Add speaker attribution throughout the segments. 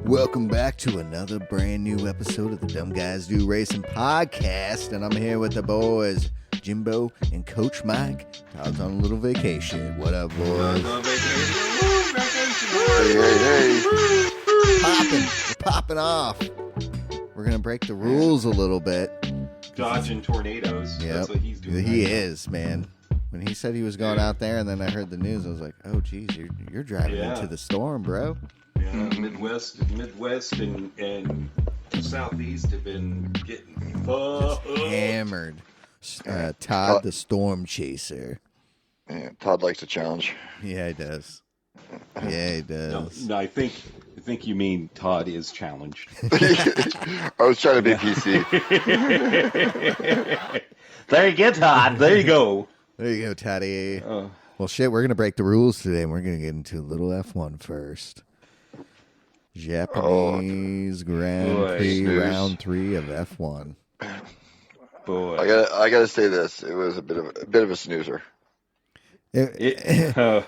Speaker 1: Welcome back to another brand new episode of the Dumb Guys Do Racing podcast, and I'm here with the boys, Jimbo and Coach Mike. Todd's on a little vacation. What up, boys?
Speaker 2: Hey.
Speaker 1: We're popping off. We're gonna break the rules a little bit.
Speaker 3: Dodging tornadoes.
Speaker 1: Yep.
Speaker 3: That's what he's doing.
Speaker 1: He
Speaker 3: right
Speaker 1: is, man. When he said he was going out there, and then I heard the news, I was like, "Oh, geez, you're driving into the storm, bro."
Speaker 3: Yeah, Midwest, and Southeast have been getting
Speaker 1: hammered. Todd, the storm chaser.
Speaker 2: Yeah, Todd likes a challenge.
Speaker 1: Yeah, he does. Yeah, he does.
Speaker 3: No, I think you mean Todd is challenged.
Speaker 2: I was trying to be PC.
Speaker 3: There you go, Todd. There you go.
Speaker 1: There you go, Toddy. Well, shit, we're going to break the rules today, and we're going to get into a little F1 first. Japanese Grand Prix round 3 of F1.
Speaker 3: Boy,
Speaker 2: I gotta say this. It was a bit of a snoozer.
Speaker 3: That's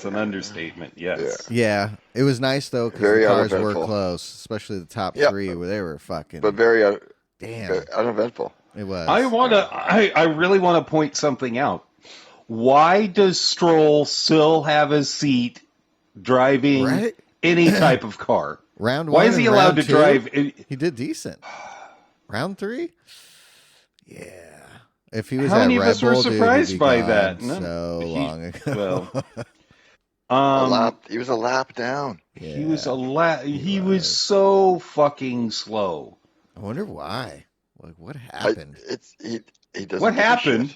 Speaker 3: an understatement. Yes.
Speaker 1: Yeah, it was nice though because the cars were close, especially the top three where they were fucking.
Speaker 2: But very
Speaker 1: damn
Speaker 2: uneventful.
Speaker 1: It was.
Speaker 3: I really want to point something out. Why does Stroll still have a seat driving any type of car?
Speaker 1: Round 1.
Speaker 3: Why is he allowed to drive?
Speaker 1: He did decent. Round 3? Yeah. If he was
Speaker 3: How
Speaker 1: at
Speaker 3: many of
Speaker 1: Red
Speaker 3: us were
Speaker 1: Bull,
Speaker 3: surprised
Speaker 1: dude,
Speaker 3: by that?
Speaker 1: So long ago.
Speaker 3: Well,
Speaker 2: He was a lap down.
Speaker 1: Yeah,
Speaker 3: he was so fucking slow.
Speaker 1: I wonder why. Like, what happened?
Speaker 2: He doesn't.
Speaker 3: What happened?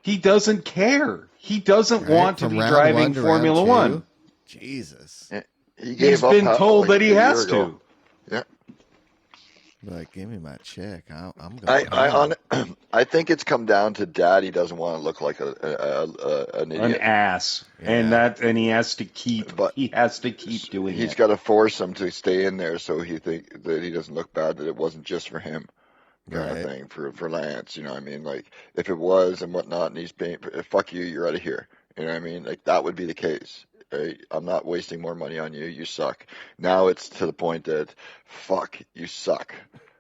Speaker 3: He doesn't care. He doesn't want to be driving Formula One.
Speaker 1: Jesus.
Speaker 2: Yeah.
Speaker 3: He's been told that he has to.
Speaker 2: Yeah.
Speaker 1: Like, give me my check. I'm going.
Speaker 2: I think it's come down to Daddy doesn't want to look like an idiot,
Speaker 3: an ass,
Speaker 1: yeah.
Speaker 3: and he has to keep doing it.
Speaker 2: He's got to force him to stay in there so he think that he doesn't look bad. That it wasn't just for him, kind of thing for Lance. You know what I mean? Like if it was and whatnot, and he's being fuck you, you're out of here. You know what I mean? Like that would be the case. I'm not wasting more money on you. You suck. Now it's to the point that, fuck, you suck.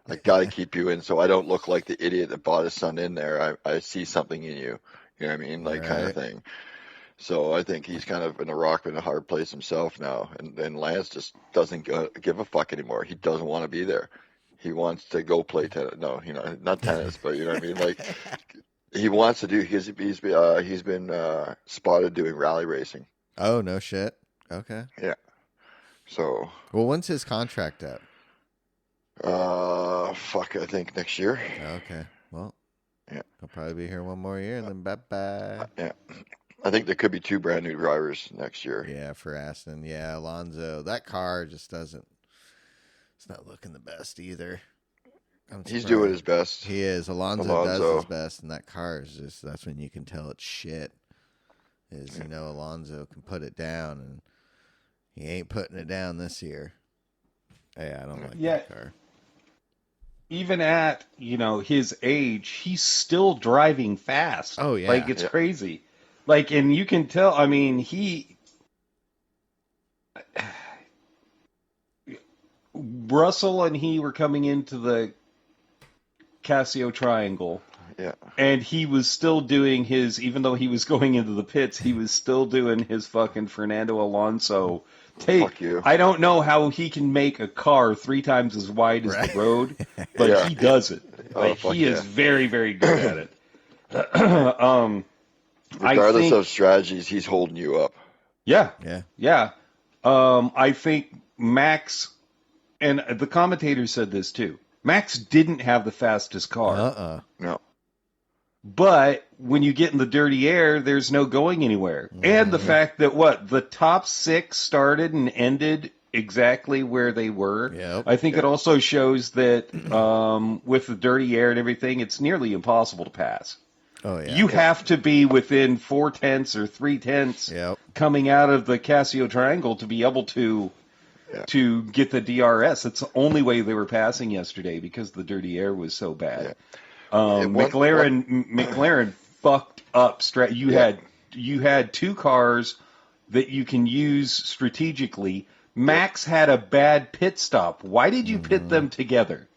Speaker 2: I got to keep you in so I don't look like the idiot that bought his son in there. I see something in you. You know what I mean? Like kind of thing. So I think he's kind of in a rock and a hard place himself now. And Lance just doesn't give a fuck anymore. He doesn't want to be there. He wants to go play tennis. No, not tennis, but you know what I mean? Like he wants to do, he's been spotted doing rally racing.
Speaker 1: Oh, no shit. Okay.
Speaker 2: Yeah. So.
Speaker 1: Well, when's his contract up?
Speaker 2: I think next year.
Speaker 1: Okay. Well.
Speaker 2: Yeah.
Speaker 1: He'll probably be here one more year, and then bye-bye.
Speaker 2: Yeah. I think there could be 2 brand new drivers next year.
Speaker 1: Yeah, for Aston. Yeah, Alonso. That car just doesn't. It's not looking the best either.
Speaker 2: He's doing his best.
Speaker 1: He is. Alonso does his best, and that car is just. That's when you can tell it's shit. Alonso can put it down, and he ain't putting it down this year. Yeah, I don't like that car.
Speaker 3: Even at, his age, he's still driving fast.
Speaker 1: Oh, yeah.
Speaker 3: Like, it's crazy. Like, and you can tell, Russell and he were coming into the Casio Triangle.
Speaker 2: Yeah.
Speaker 3: And he was still doing even though he was going into the pits, he was still doing his fucking Fernando Alonso tape.
Speaker 2: Fuck you.
Speaker 3: I don't know how he can make a car 3 times as wide as the road, but he does it. Like, he is very, very good at it.
Speaker 2: Regardless of strategies, he's holding you up.
Speaker 3: Yeah. I think Max, and the commentator said this too, Max didn't have the fastest car.
Speaker 2: No.
Speaker 3: But when you get in the dirty air, there's no going anywhere. And the fact that the top 6 started and ended exactly where they were.
Speaker 1: Yep.
Speaker 3: I think it also shows that with the dirty air and everything, it's nearly impossible to pass.
Speaker 1: Oh yeah.
Speaker 3: You have to be within 4/10 or 3/10 coming out of the Casio Triangle to be able to get the DRS. It's the only way they were passing yesterday because the dirty air was so bad.
Speaker 2: Yeah.
Speaker 3: McLaren fucked up. You had 2 cars that you can use strategically. Max had a bad pit stop. Why did you pit them together?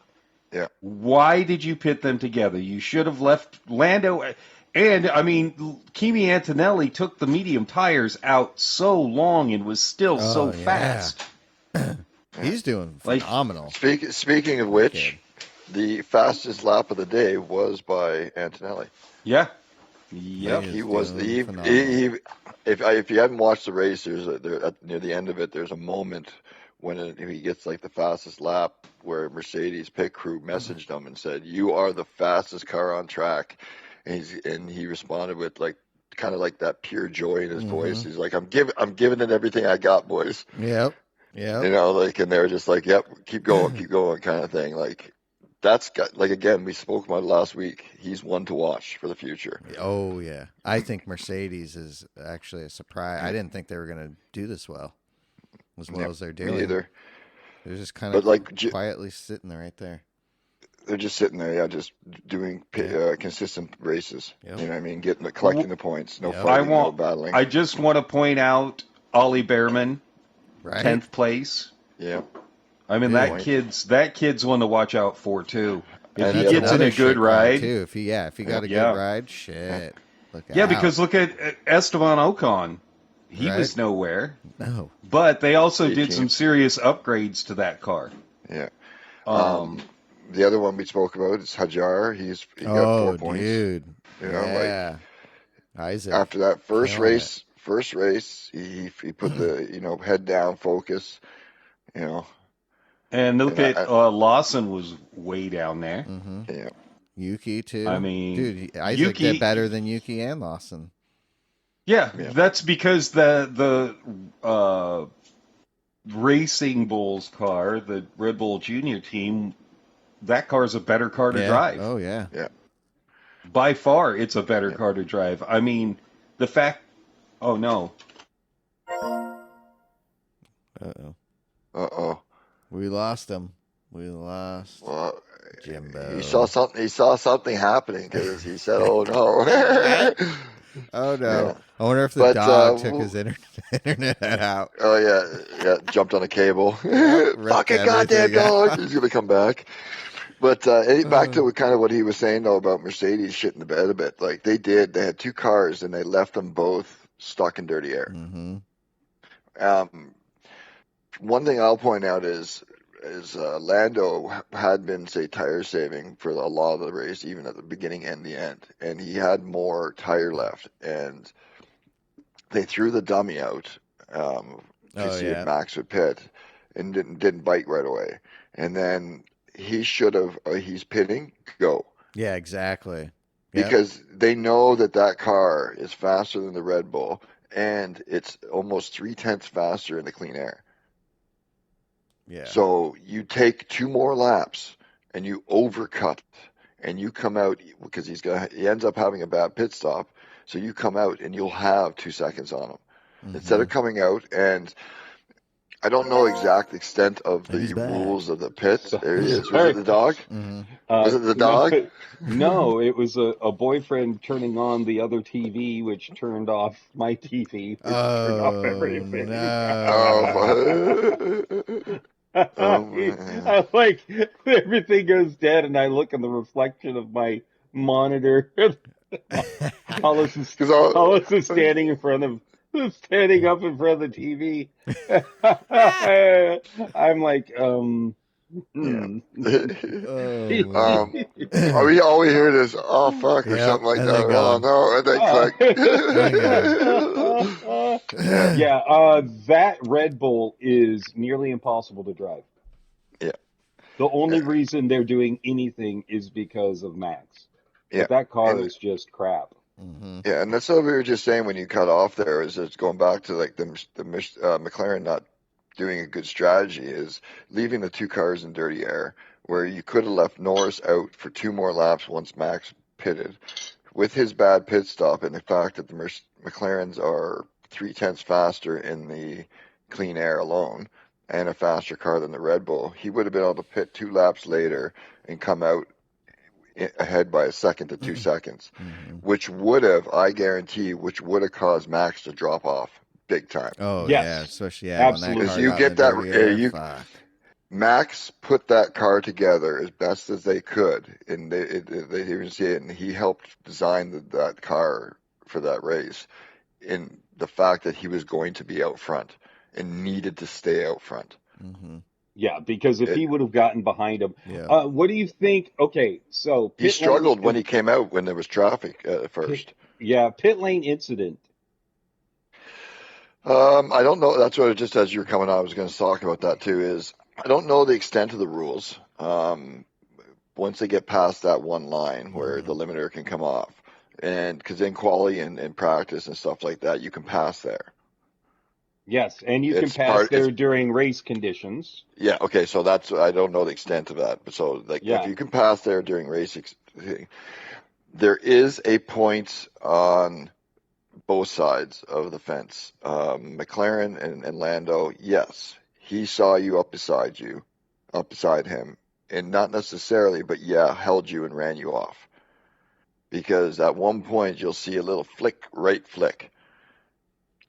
Speaker 2: Yeah.
Speaker 3: Why did you pit them together? You should have left Lando. And, I mean, Kimi Antonelli took the medium tires out so long and was still so fast.
Speaker 1: He's doing phenomenal.
Speaker 2: Speaking of which, the fastest lap of the day was by Antonelli.
Speaker 3: Yeah. Yep.
Speaker 2: He was if you haven't watched the race, near the end of it, there's a moment when he gets like the fastest lap where Mercedes pit crew messaged him and said, "You are the fastest car on track," and he responded with like kind of like that pure joy in his voice. He's like, "I'm giving it everything I got, boys."
Speaker 1: Yep.
Speaker 2: Like, and they were just like, "Yep, keep going, kind of thing. Like, that's got, like, again, we spoke about it last week. He's one to watch for the future.
Speaker 1: Oh yeah, I think Mercedes is actually a surprise. I didn't think they were going to do this well as they're doing.
Speaker 2: Me either.
Speaker 1: They're just kind of like quietly sitting there right there.
Speaker 2: They're just sitting there, just doing consistent races. Yep. You know what I mean? Collecting the points. No fighting, no battling.
Speaker 3: I just want to point out Ollie Behrman, 10th place.
Speaker 2: Yeah.
Speaker 3: I mean, that kid's one to watch out for, too. If he gets in a good ride.
Speaker 1: Too. If he got a good ride, shit. Look out.
Speaker 3: Because look at Esteban Ocon. He was nowhere.
Speaker 1: No.
Speaker 3: But they also did some serious upgrades to that car.
Speaker 2: Yeah. The other one we spoke about is Hajar. He got 4 points.
Speaker 1: Dude. Isaac.
Speaker 2: After that first race, he put the head down, focus,
Speaker 3: And look at Lawson was way down there.
Speaker 1: Mm-hmm.
Speaker 2: Yeah.
Speaker 1: Yuki too.
Speaker 3: I mean,
Speaker 1: dude, Isaac did better than Yuki and Lawson.
Speaker 3: Yeah, that's because the Racing Bulls car, the Red Bull Junior team, that car is a better car to drive.
Speaker 1: Oh yeah.
Speaker 2: Yeah.
Speaker 3: By far, it's a better car to drive. I mean, the fact. Oh no.
Speaker 2: Uh-oh.
Speaker 1: We lost him. We lost Jimbo.
Speaker 2: He saw something happening because he said, "Oh no."
Speaker 1: Oh no. Yeah. I wonder if the dog took his internet out.
Speaker 2: Oh yeah, jumped on a cable. Fucking goddamn dog. He's gonna come back. But back to kind of what he was saying though about Mercedes shitting the bed a bit. Like they had two cars and they left them both stuck in dirty air.
Speaker 1: Mm-hmm.
Speaker 2: One thing I'll point out is Lando had been, say, tire saving for a lot of the race, even at the beginning and the end, and he had more tire left, and they threw the dummy out to see if Max would pit, and didn't bite right away, and then he should have. He's pitting, go.
Speaker 1: Yeah, exactly.
Speaker 2: Because they know that car is faster than the Red Bull, and it's almost 0.3 faster in the clean air.
Speaker 1: Yeah.
Speaker 2: So you take 2 more laps and you overcut and you come out because he ends up having a bad pit stop. So you come out and you'll have 2 seconds on him instead of coming out. And I don't know exact extent of the rules of the pit. There he is. Was it the dog?
Speaker 1: Mm-hmm.
Speaker 2: Was it the dog?
Speaker 3: No, it was a boyfriend turning on the other TV, which turned off my TV. Which turned off everything.
Speaker 1: No.
Speaker 3: I'm like, everything goes dead, and I look in the reflection of my monitor. Hollis is standing up in front of the TV. I'm like,
Speaker 2: all we heard is "oh fuck" or something like that. Oh no, and then click.
Speaker 3: That Red Bull is nearly impossible to drive.
Speaker 2: Yeah.
Speaker 3: The only reason they're doing anything is because of Max.
Speaker 2: Yeah.
Speaker 3: But that car is just crap.
Speaker 1: Mm-hmm.
Speaker 2: Yeah, and that's what we were just saying when you cut off there. Is it's going back to like the McLaren not doing a good strategy, is leaving the 2 cars in dirty air, where you could have left Norris out for 2 more laps once Max pitted. With his bad pit stop and the fact that the McLarens are 0.3 faster in the clean air alone and a faster car than the Red Bull, he would have been able to pit 2 laps later and come out ahead by 1 second to 2 seconds, which would have, I guarantee, caused Max to drop off big time.
Speaker 1: Oh
Speaker 4: Yes.
Speaker 1: yeah, especially
Speaker 4: Absolutely.
Speaker 1: when that car
Speaker 2: You
Speaker 1: got
Speaker 2: get
Speaker 1: in the
Speaker 2: that.
Speaker 1: dirty air,
Speaker 2: You Max put that car together as best as they could, and they even see it. And he helped design that car for that race. In the fact that he was going to be out front and needed to stay out front.
Speaker 1: Mm-hmm.
Speaker 4: Yeah, because if he would have gotten behind him,
Speaker 1: Yeah.
Speaker 4: what do you think? Okay, so
Speaker 2: He struggled when he came out when there was traffic at first.
Speaker 4: Pit lane incident.
Speaker 2: I don't know. That's what just as you were coming on, I was going to talk about that too. Is I don't know the extent of the rules. Once they get past that one line where the limiter can come off, and because in quality and practice and stuff like that, you can pass there.
Speaker 4: Yes, and you can pass there during race conditions.
Speaker 2: Yeah. Okay. So I don't know the extent of that, but so if you can pass there during race, there is a point on both sides of the fence. McLaren and Lando, yes, he saw you up beside him, and not necessarily, but held you and ran you off. Because at one point you'll see a little right flick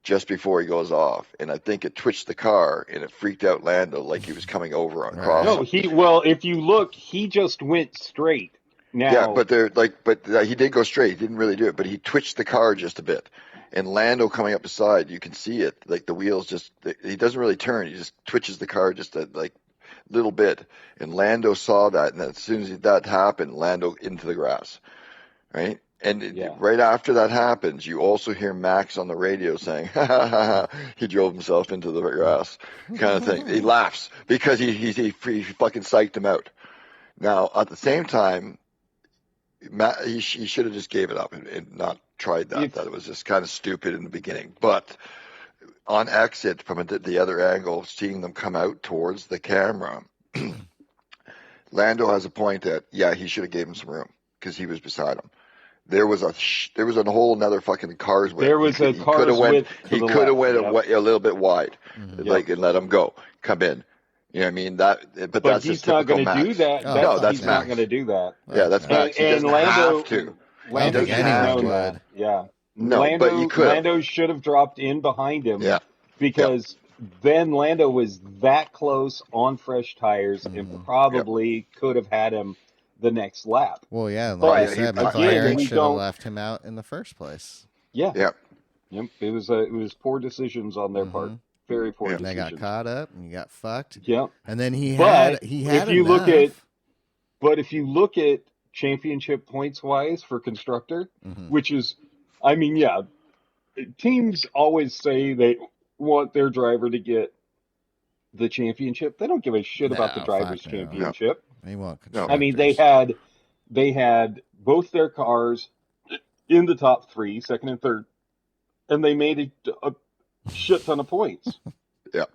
Speaker 2: just before he goes off, and I think it twitched the car and it freaked out Lando like he was coming over on cross.
Speaker 4: No, if you look, he just went straight. Now,
Speaker 2: yeah, he did go straight. He didn't really do it, but he twitched the car just a bit. And Lando coming up beside, you can see it. Like the wheels he doesn't really turn. He just twitches the car just a little bit. And Lando saw that, and as soon as that happened, Lando into the grass, right? And right after that happens, you also hear Max on the radio saying, ha, ha, ha, ha, he drove himself into the grass, kind of thing. He laughs because he fucking psyched him out. Now, at the same time, he should have just gave it up and not tried that. That it was just kind of stupid in the beginning. But on exit from the other angle, seeing them come out towards the camera, Lando has a point that, he should have gave him some room because he was beside him. There was a whole another fucking car's width.
Speaker 4: There was a car's width.
Speaker 2: He could have went a little bit wide, and let him go, come in. You know what I mean? But that's
Speaker 4: he's not going to do that.
Speaker 2: No, that's
Speaker 4: he's not going to do that.
Speaker 2: Yeah, that's Max. He doesn't have to.
Speaker 4: Lando
Speaker 2: he doesn't have
Speaker 4: to. Yeah.
Speaker 2: No, but you could.
Speaker 4: Lando should have dropped in behind him.
Speaker 2: Yeah.
Speaker 4: Because then Lando was that close on fresh tires and probably could have had him the next lap.
Speaker 1: Well, yeah, like I said, McLaren should have left him out in the first place.
Speaker 4: Yeah.
Speaker 2: Yeah.
Speaker 4: Yep. It was poor decisions on their part. Very poor decisions.
Speaker 1: They got caught up and you got fucked.
Speaker 4: Yeah.
Speaker 1: And then he had
Speaker 4: if you look at championship points wise for constructor, which is, teams always say they want their driver to get the championship. They don't give a shit about the driver's championship.
Speaker 1: They want
Speaker 4: they had both their cars in the top 3, second and third, and they made a shit ton of points.
Speaker 2: Yeah,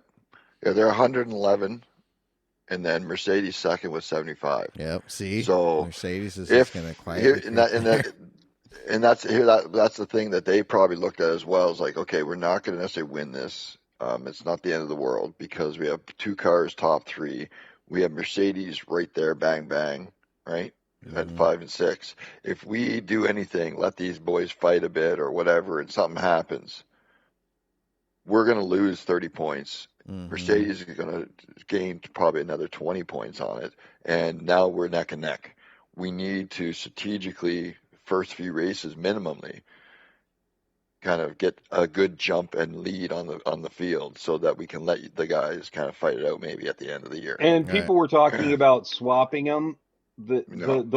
Speaker 2: they're 111, and then Mercedes second with 75.
Speaker 1: Yep. See,
Speaker 2: so
Speaker 1: Mercedes is just going to quiet.
Speaker 2: And that's the thing that they probably looked at as well. Is like, okay, we're not going to necessarily win this. It's not the end of the world because we have 2 cars top 3. We have Mercedes right there, bang bang, right at 5 and 6. If we do anything, let these boys fight a bit or whatever, and something happens, we're going to lose 30 points. Mercedes is going to gain probably another 20 points on it, and now we're neck and neck. We need to strategically, first few races minimally, kind of get a good jump and lead on the field so that we can let the guys kind of fight it out maybe at the end of the year.
Speaker 4: And people were talking about swapping them. The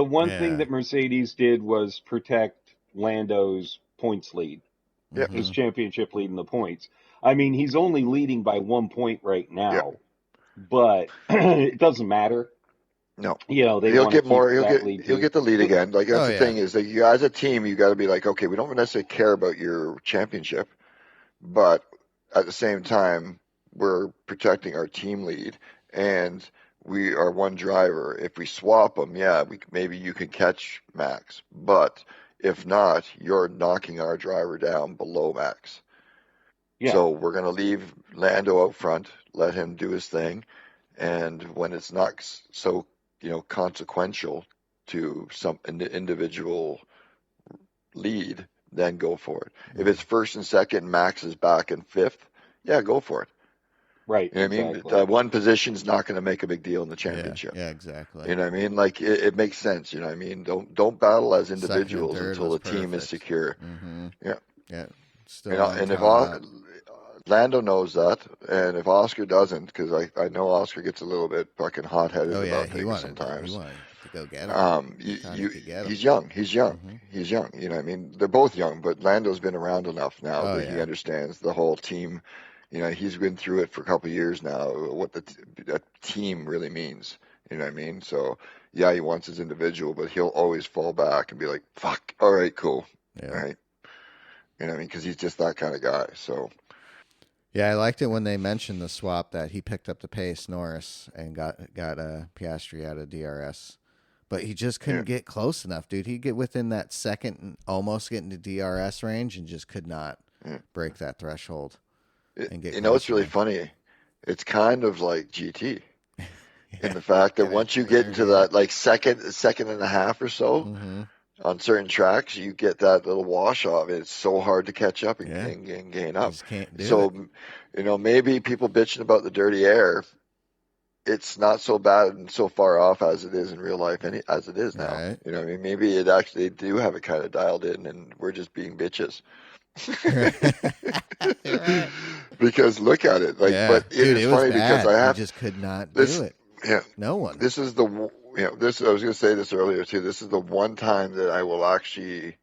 Speaker 4: one thing that Mercedes did was protect Lando's points lead. His championship lead in the points. I mean, he's only leading by 1 point right now, but it doesn't matter.
Speaker 2: No,
Speaker 4: he'll
Speaker 2: get more. He'll get the lead again. Like that's the thing is that you, as a team, you got to be like, okay, we don't necessarily care about your championship, but at the same time, we're protecting our team lead, and we are one driver. If we swap them, maybe you can catch Max, but if not, you're knocking our driver down below Max. Yeah. So we're going to leave Lando out front, let him do his thing, and when it's not so consequential to some individual lead, then go for it. If it's first and second, Max is back in fifth, yeah, go for it.
Speaker 4: Right.
Speaker 2: You know what
Speaker 4: exactly.
Speaker 2: I mean? One position's not going to make a big deal in the championship.
Speaker 1: Yeah, exactly.
Speaker 2: You know what I mean? Like it makes sense. You know what I mean? Don't battle as individuals
Speaker 1: Second and third
Speaker 2: until the
Speaker 1: was
Speaker 2: team is
Speaker 1: perfect.
Speaker 2: secure.
Speaker 1: Mm-hmm.
Speaker 2: Yeah.
Speaker 1: Yeah. Still
Speaker 2: You know,
Speaker 1: on
Speaker 2: and if
Speaker 1: top.
Speaker 2: Lando knows that, and if Oscar doesn't, because I know Oscar gets a little bit fucking hot-headed about things sometimes.
Speaker 1: He wanted to go get him.
Speaker 2: He's young.
Speaker 1: Mm-hmm.
Speaker 2: He's young. You know, what I mean, they're both young, but Lando's been around enough now that he understands the whole team. You know, he's been through it for a couple of years now. What a team really means. You know what I mean? So yeah, he wants his individual, but he'll always fall back and be like, "Fuck, all right, cool, all right." You know what I mean? Because he's just that kind of guy. So.
Speaker 1: Yeah, I liked it when they mentioned the swap that he picked up the pace, Norris, and got Piastri out of DRS. But he just couldn't get close enough, dude. He'd get within that second and almost get into DRS range and just could not break that threshold. And get
Speaker 2: it's really funny. It's kind of like GT in the fact that once you get into that like second and a half or so on certain tracks, you get that little wash off. It's so hard to catch up and gain up. So, you know, maybe people bitching about the dirty air. It's not so bad and so far off as it is in real life, as it is now.
Speaker 1: Right.
Speaker 2: You know what I mean? Maybe it actually do have it kind of dialed in, and we're just being bitches.
Speaker 1: Right.
Speaker 2: Because look at it, like, but it's funny because I
Speaker 1: just could not do it.
Speaker 2: Yeah,
Speaker 1: no one.
Speaker 2: This is the this. I was going to say this earlier too. This is the one time that I will actually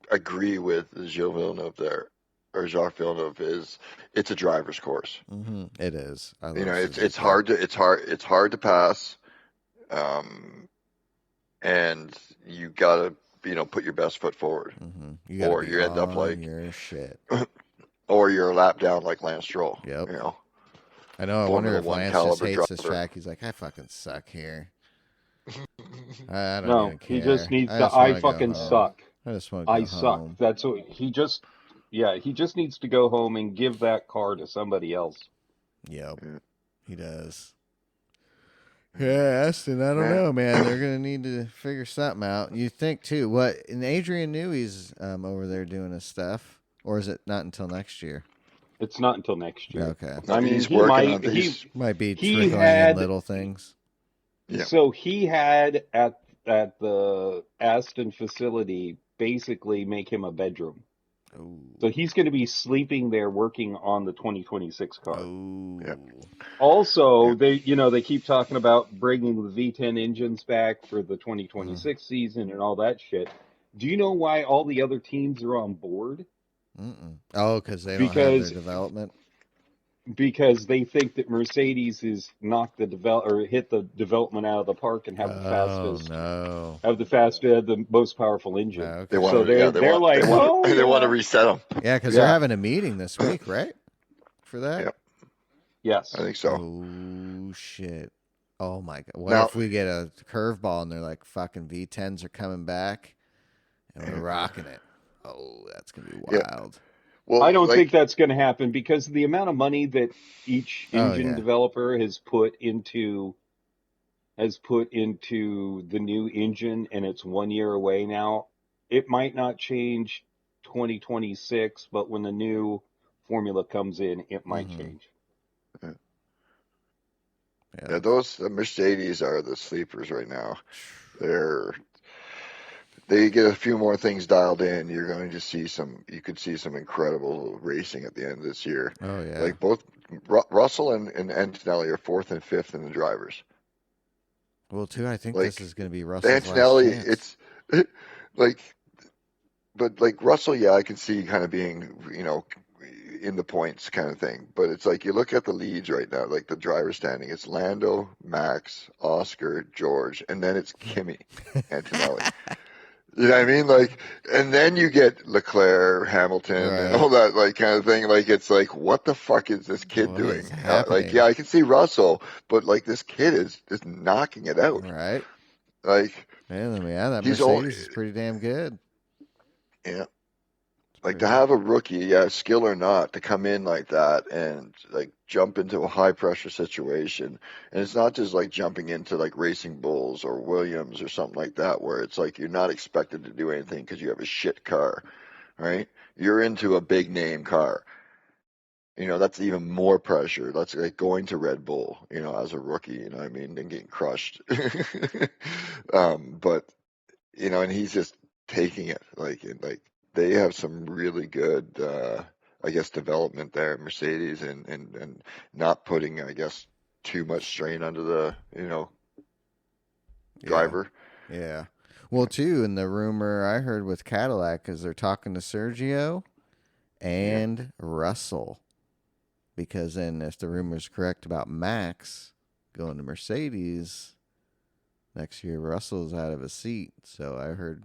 Speaker 2: agree with Gilles Villeneuve there, or Jacques Villeneuve, is it's a driver's course.
Speaker 1: Mm-hmm. It is.
Speaker 2: You know, it's hard to pass, and you gotta put your best foot forward, or you end up like
Speaker 1: your shit,
Speaker 2: or you're a lap down like Lance Stroll.
Speaker 1: Yep.
Speaker 2: You know.
Speaker 1: I know. I wonder if Lance just hates this track. He's like, I fucking suck here. I don't even care.
Speaker 4: He just needs to. I fucking suck.
Speaker 1: I just want to go
Speaker 4: suck.
Speaker 1: home.
Speaker 4: That's what he just. Yeah, he just needs to go home and give that car to somebody else.
Speaker 1: Yep, he does. Yeah, Aston, I don't know, man. They're going to need to figure something out. You think, too. And Adrian Newey's over there doing his stuff, or is it not until next year?
Speaker 4: It's not until next year.
Speaker 1: Okay.
Speaker 2: I mean, he
Speaker 1: might be trickling in little things.
Speaker 2: Yeah.
Speaker 4: So he had at the Aston facility basically make him a bedroom.
Speaker 1: Ooh.
Speaker 4: So he's going to be sleeping there working on the 2026 car.
Speaker 1: Ooh.
Speaker 2: Yep.
Speaker 4: Also, they keep talking about bringing the V10 engines back for the 2026 season and all that shit. Do you know why all the other teams are on board?
Speaker 1: Oh, because they don't have their development.
Speaker 4: Because they think that Mercedes is knocked hit the development out of the park and have the fastest, the most powerful engine.
Speaker 1: Okay.
Speaker 2: They want to reset them.
Speaker 1: Yeah, because they're having a meeting this week, right? For that.
Speaker 2: Yep.
Speaker 4: Yes,
Speaker 2: I think so.
Speaker 1: Oh shit! Oh my god! What if we get a curveball and they're like, "Fucking V10s are coming back, and we're rocking it"? Oh, that's gonna be wild.
Speaker 2: Yeah. Well,
Speaker 4: I don't think that's going to happen because the amount of money that each engine developer has put into the new engine, and it's 1 year away now. It might not change 2026, but when the new formula comes in, it might change.
Speaker 2: Yeah, the Mercedes are the sleepers right now. They get a few more things dialed in, you're going to see you could see some incredible racing at the end of this year.
Speaker 1: Oh, yeah.
Speaker 2: Like both Russell and Antonelli are 4th and 5th in the drivers.
Speaker 1: Well, too, I think this is going to be Russell's
Speaker 2: Antonelli,
Speaker 1: last chance.
Speaker 2: it's but like Russell, I can see kind of being, in the points kind of thing. But it's like you look at the leads right now, like the driver standing, it's Lando, Max, Oscar, George, and then it's Kimi Antonelli. You know what I mean? Like, and then you get Leclerc, Hamilton, and all that, like, kind of thing. Like, it's like, what the fuck is this kid doing? Like, I can see Russell, but like, this kid is just knocking it out.
Speaker 1: Right.
Speaker 2: Like,
Speaker 1: that Mercedes is pretty damn good.
Speaker 2: Yeah. Like, to have a rookie, skill or not, to come in like that and like jump into a high pressure situation. And it's not just like jumping into like Racing Bulls or Williams or something like that, where it's like you're not expected to do anything because you have a shit car, right? You're into a big name car. That's even more pressure. That's like going to Red Bull, as a rookie, and getting crushed. But, and he's just taking it. Like they have some really good, I guess, development there at Mercedes and not putting, I guess, too much strain under the, driver.
Speaker 1: Yeah. Well, too, and the rumor I heard with Cadillac is they're talking to Sergio and Russell. Because then if the rumor's correct about Max going to Mercedes next year, Russell's out of a seat. So I heard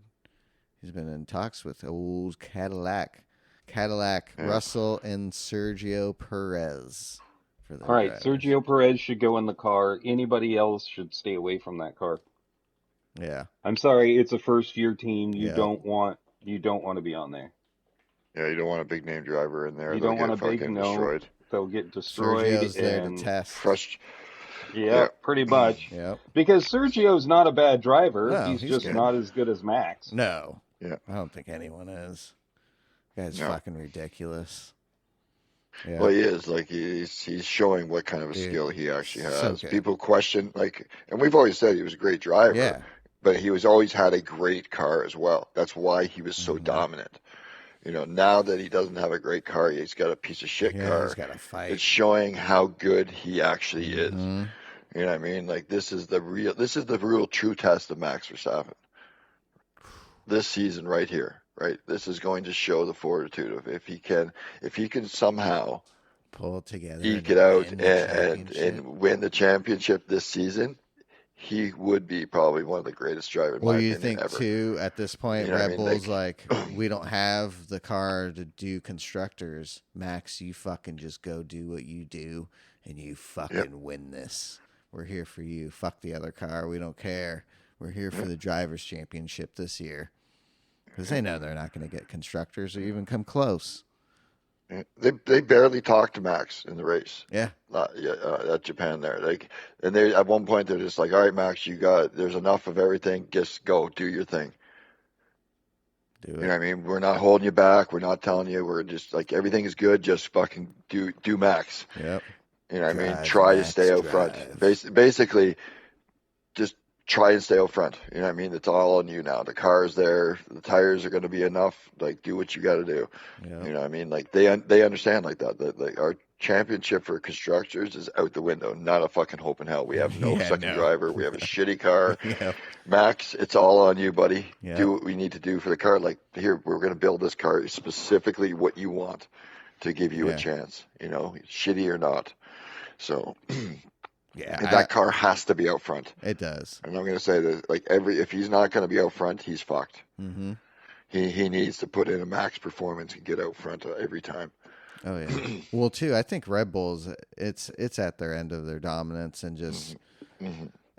Speaker 1: he's been in talks with old Cadillac, Russell, and Sergio Perez.
Speaker 4: All right, drivers. Sergio Perez should go in the car. Anybody else should stay away from that car.
Speaker 1: Yeah.
Speaker 4: I'm sorry, it's a first-year team. You don't want to be on there.
Speaker 2: Yeah, you don't want a big name driver in there.
Speaker 4: You don't want a big
Speaker 2: destroyed.
Speaker 4: They'll get destroyed.
Speaker 1: Sergio's there to test.
Speaker 4: Yeah, pretty much.
Speaker 1: Yep.
Speaker 4: Because Sergio's not a bad driver.
Speaker 1: No,
Speaker 4: he's just good. Not as good as Max.
Speaker 1: No.
Speaker 2: Yeah.
Speaker 1: I don't think anyone is. Guy's fucking ridiculous.
Speaker 2: Yeah. Well, he is. Like, he's showing what kind of a skill he actually has. So people question, and we've always said he was a great driver.
Speaker 1: Yeah.
Speaker 2: But he always had a great car as well. That's why he was so dominant. Now that he doesn't have a great car, he's got a piece of shit car.
Speaker 1: He's got to fight.
Speaker 2: It's showing how good he actually is. You know what I mean? Like, this is the real true test of Max Verstappen. This season right here, right? This is going to show the fortitude of if he can somehow
Speaker 1: pull it together,
Speaker 2: eke it out and win the championship this season. He would be probably one of the greatest drivers.
Speaker 1: Well, you think ever. Too at this point, Red Bull's like, we don't have the car to do constructors. Max, you fucking just go do what you do, and you fucking win this. We're here for you. Fuck the other car. We don't care. We're here for the drivers' championship this year, because they know they're not going to get constructors or even come close.
Speaker 2: They barely talked to Max in the race.
Speaker 1: Yeah.
Speaker 2: At Japan there. And they at one point they're just like, all right, Max, there's enough of everything. Just go do your thing.
Speaker 1: Do it.
Speaker 2: You know what I mean? We're not holding you back. We're not telling you. We're just like, everything is good. Just fucking do Max.
Speaker 1: Yep.
Speaker 2: You know what I mean? Try to stay out front. Basically, just try and stay out front. You know what I mean? It's all on you now. The car is there. The tires are going to be enough. Like, do what you got to do. Yep. You know what I mean? Like, they understand like that. Like, our championship for constructors is out the window. Not a fucking hope in hell. We have no driver. We have a shitty car.
Speaker 1: Yep.
Speaker 2: Max, it's all on you, buddy.
Speaker 1: Yep.
Speaker 2: Do what we need to do for the car. Like, here, we're going to build this car specifically what you want to give you a chance. Shitty or not. So...
Speaker 1: Yeah,
Speaker 2: and that car has to be out front.
Speaker 1: It does.
Speaker 2: And I'm going to say that, if he's not going to be out front, he's fucked.
Speaker 1: Mm-hmm.
Speaker 2: He needs to put in a max performance and get out front every time.
Speaker 1: Oh yeah. Well, too, I think Red Bull's it's at their end of their dominance and just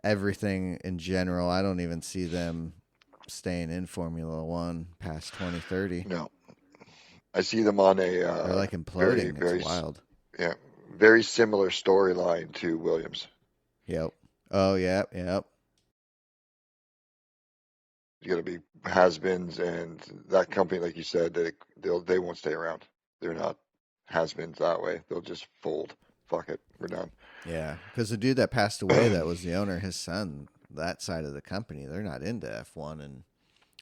Speaker 1: everything in general. I don't even see them staying in Formula One past 2030.
Speaker 2: No, I see them on a.
Speaker 1: They're like imploding. It's wild.
Speaker 2: Yeah. Very similar storyline to Williams.
Speaker 1: Yep. Oh, yeah, yep.
Speaker 2: You got to be has-beens, and that company, like you said, they won't stay around. They're not has-beens that way. They'll just fold. Fuck it, we're done.
Speaker 1: Yeah, because the dude that passed away, that was the owner, his son, that side of the company, they're not into F1, and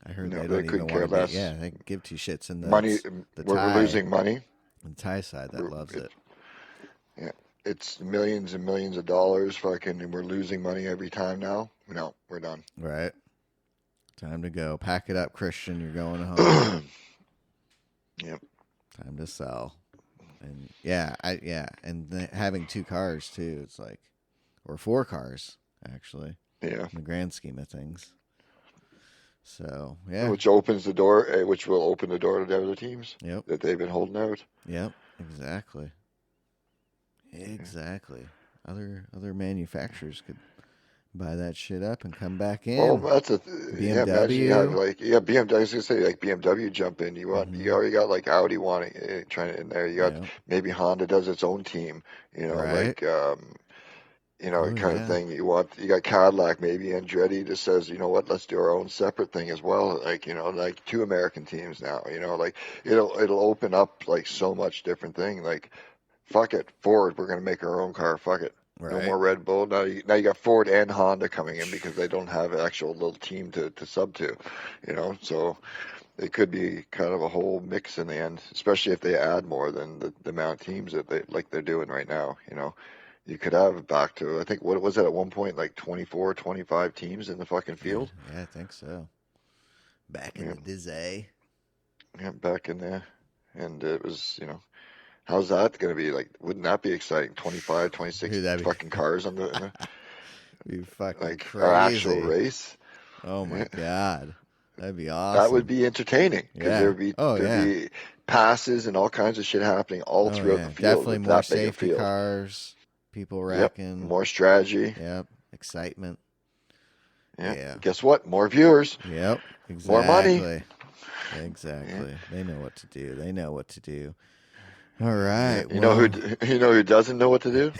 Speaker 1: I heard they don't even want to. Yeah, they give two shits in the
Speaker 2: money.
Speaker 1: We're
Speaker 2: losing money.
Speaker 1: The Thai side that loves it.
Speaker 2: Yeah, it's millions and millions of dollars, fucking, and we're losing money every time now. No, we're done.
Speaker 1: Right. Time to go. Pack it up, Christian. You're going home.
Speaker 2: Yep.
Speaker 1: Time to sell. And and having two cars too. It's like, or four cars actually.
Speaker 2: Yeah.
Speaker 1: In the grand scheme of things. So yeah.
Speaker 2: Which opens the door. Which will open the door to the other teams.
Speaker 1: Yep.
Speaker 2: That they've been holding out.
Speaker 1: Yep. Exactly. Exactly. Other manufacturers could buy that shit up and come back in.
Speaker 2: Oh, that's
Speaker 1: BMW.
Speaker 2: BMW. I was gonna say BMW jump in. You already got Audi trying in there. You got maybe Honda does its own team.
Speaker 1: Right.
Speaker 2: kind of thing. You got Cadillac, maybe Andretti just says, you know what, let's do our own separate thing as well. Like, like 2 American teams now, like it'll open up like so much different thing. Like, fuck it, Ford, we're going to make our own car. Fuck it. Right. No more Red Bull. Now you got Ford and Honda coming in because they don't have an actual little team to sub to, so it could be kind of a whole mix in the end, especially if they add more than the amount of teams that they're doing right now. You could have back to, I think, what was it at one point, like 24, 25 teams in the fucking field?
Speaker 1: Yeah, I think so. Back in the Dizay.
Speaker 2: Yeah, back in there. And it was, how's that going to be? Like, wouldn't that be exciting? 25, 26 fucking cars on the
Speaker 1: be fucking
Speaker 2: like
Speaker 1: crazy.
Speaker 2: Our actual race.
Speaker 1: Oh, my God. That'd be awesome.
Speaker 2: That would be entertaining. Because there'd be passes and all kinds of shit happening all throughout the field.
Speaker 1: Definitely more safety cars. People wrecking.
Speaker 2: Yep. More strategy.
Speaker 1: Yep. Excitement.
Speaker 2: Yeah. Guess what? More viewers.
Speaker 1: Yep. Exactly.
Speaker 2: More money.
Speaker 1: Exactly. Yeah. They know what to do. All right.
Speaker 2: You know who doesn't know what to do?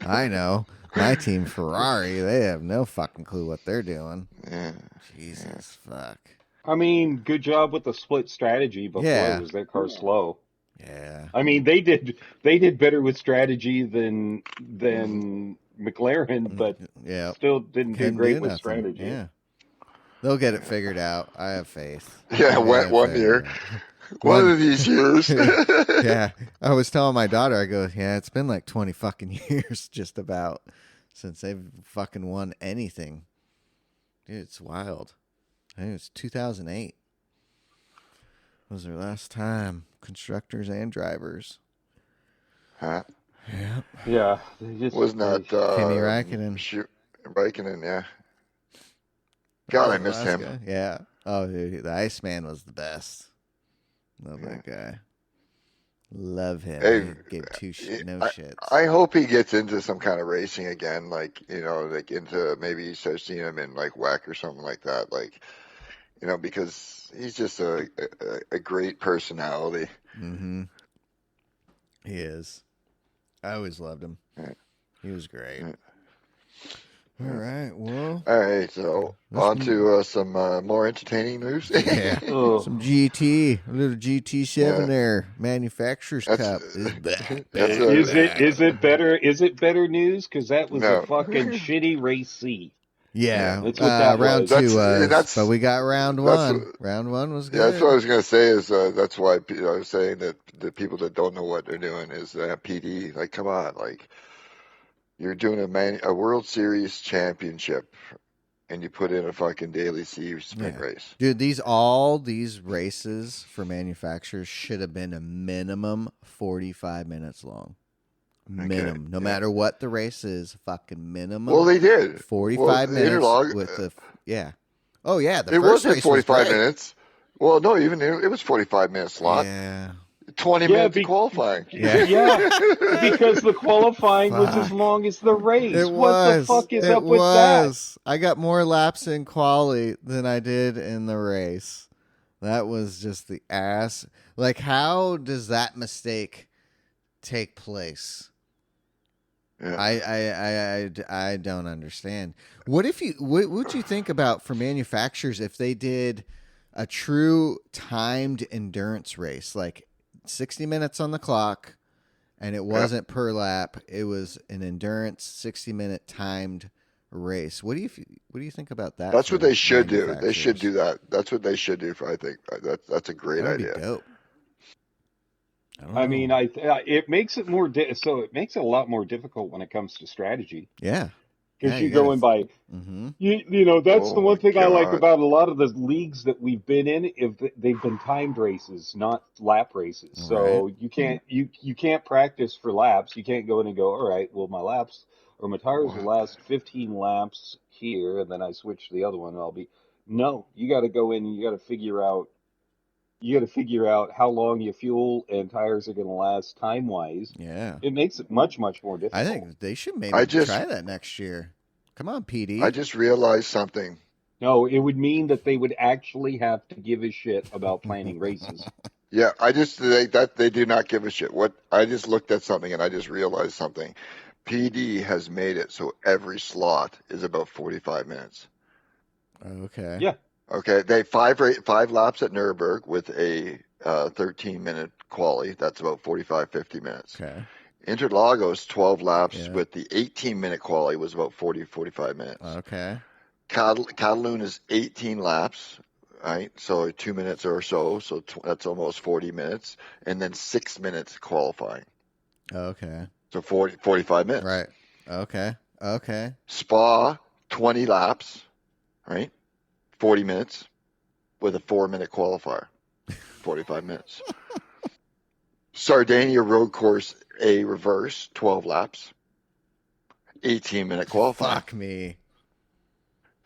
Speaker 1: I know. My team, Ferrari, they have no fucking clue what they're doing.
Speaker 2: Yeah.
Speaker 1: Jesus fuck.
Speaker 4: I mean, good job with the split strategy before. Was their car slow?
Speaker 1: Yeah.
Speaker 4: I mean, they did better with strategy than McLaren, but still didn't do great with strategy.
Speaker 1: Yeah. They'll get it figured out. I have faith.
Speaker 2: Yeah, one year. One of these years.
Speaker 1: Yeah. I was telling my daughter, I go, it's been like 20 fucking years just about since they've fucking won anything. Dude, it's wild. I think it's 2008. Was their last time. Constructors and drivers.
Speaker 2: Huh?
Speaker 1: Yeah.
Speaker 4: Yeah.
Speaker 2: Was not
Speaker 1: Kimi Räikkönen.
Speaker 2: Räikkönen, yeah. God, I missed him.
Speaker 1: Guy. Yeah. Oh, dude, the Iceman was the best. Love that guy. Love him. He gave shits.
Speaker 2: I hope he gets into some kind of racing again, like into maybe you start seeing him in like WEC or something like that, like because he's just a great personality.
Speaker 1: Mm-hmm. He is. I always loved him.
Speaker 2: Yeah.
Speaker 1: He was great. Yeah. All right, well.
Speaker 2: All right, so on to some more entertaining news.
Speaker 1: Yeah, some GT, a little GT7 there, Manufacturers Cup.
Speaker 4: Is it better? Is it better news? Because that was a fucking shitty race C.
Speaker 1: Yeah,
Speaker 4: that's what that
Speaker 1: round
Speaker 4: was.
Speaker 1: 2 was, but we got round 1. Round 1 was good.
Speaker 2: Yeah, that's what I was going to say. Is that's why I was saying that the people that don't know what they're doing is PD. Like, come on, like. You're doing a World Series championship, and you put in a fucking Daily C sprint race.
Speaker 1: Dude, these races for manufacturers should have been a minimum 45 minutes long. Minimum. No matter what the race is, fucking minimum.
Speaker 2: Well, they did.
Speaker 1: 45 minutes with the... Yeah. Oh, yeah.
Speaker 2: The first race 45 minutes. Well, no, even it was 45 minutes slot.
Speaker 1: Yeah.
Speaker 2: 20 minutes of qualifying.
Speaker 4: Yeah, because the qualifying was as long as the race. What the fuck is up with that?
Speaker 1: I got more laps in quali than I did in the race. That was just the ass. Like, how does that mistake take place? Yeah. I don't understand. What would you think about for manufacturers if they did a true timed endurance race, like 60 minutes on the clock, and it wasn't per lap. It was an endurance 60-minute timed race. What do you think about that?
Speaker 2: That's what they should do. They should do that. That's what they should do. I think that's a great idea.
Speaker 1: Be dope.
Speaker 4: I mean, it makes it more so it makes it a lot more difficult when it comes to strategy.
Speaker 1: Yeah.
Speaker 4: Because you're going by, that's the one thing I like about a lot of the leagues that we've been in. If they've been timed races, not lap races, so you can't practice for laps. You can't go in and go, all right, well my laps or my tires will last 15 laps here, and then I switch to the other one, and I'll be. No, you got to go in and you got to figure out. You got to figure out how long your fuel and tires are going to last time-wise.
Speaker 1: Yeah.
Speaker 4: It makes it much, much more difficult.
Speaker 1: I think they should maybe try that next year. Come on, PD.
Speaker 2: I just realized something.
Speaker 4: No, it would mean that they would actually have to give a shit about planning races.
Speaker 2: Yeah, they do not give a shit. I just looked at something and I just realized something. PD has made it so every slot is about 45 minutes.
Speaker 1: Okay.
Speaker 4: Yeah.
Speaker 2: Okay. They five laps at Nürburgring with a 13-minute quali. That's about 45, 50 minutes.
Speaker 1: Okay.
Speaker 2: Interlagos, 12 laps with the 18-minute quali was about 40, 45 minutes.
Speaker 1: Okay.
Speaker 2: Catalun is 18 laps, right? So 2 minutes or so. So that's almost 40 minutes. And then 6 minutes qualifying.
Speaker 1: Okay.
Speaker 2: So 45 minutes.
Speaker 1: Right. Okay.
Speaker 2: Spa, 20 laps, right? 40 minutes with a 4-minute qualifier. 45 minutes. Sardinia road course A reverse, 12 laps. 18-minute qualifying.
Speaker 1: Fuck me.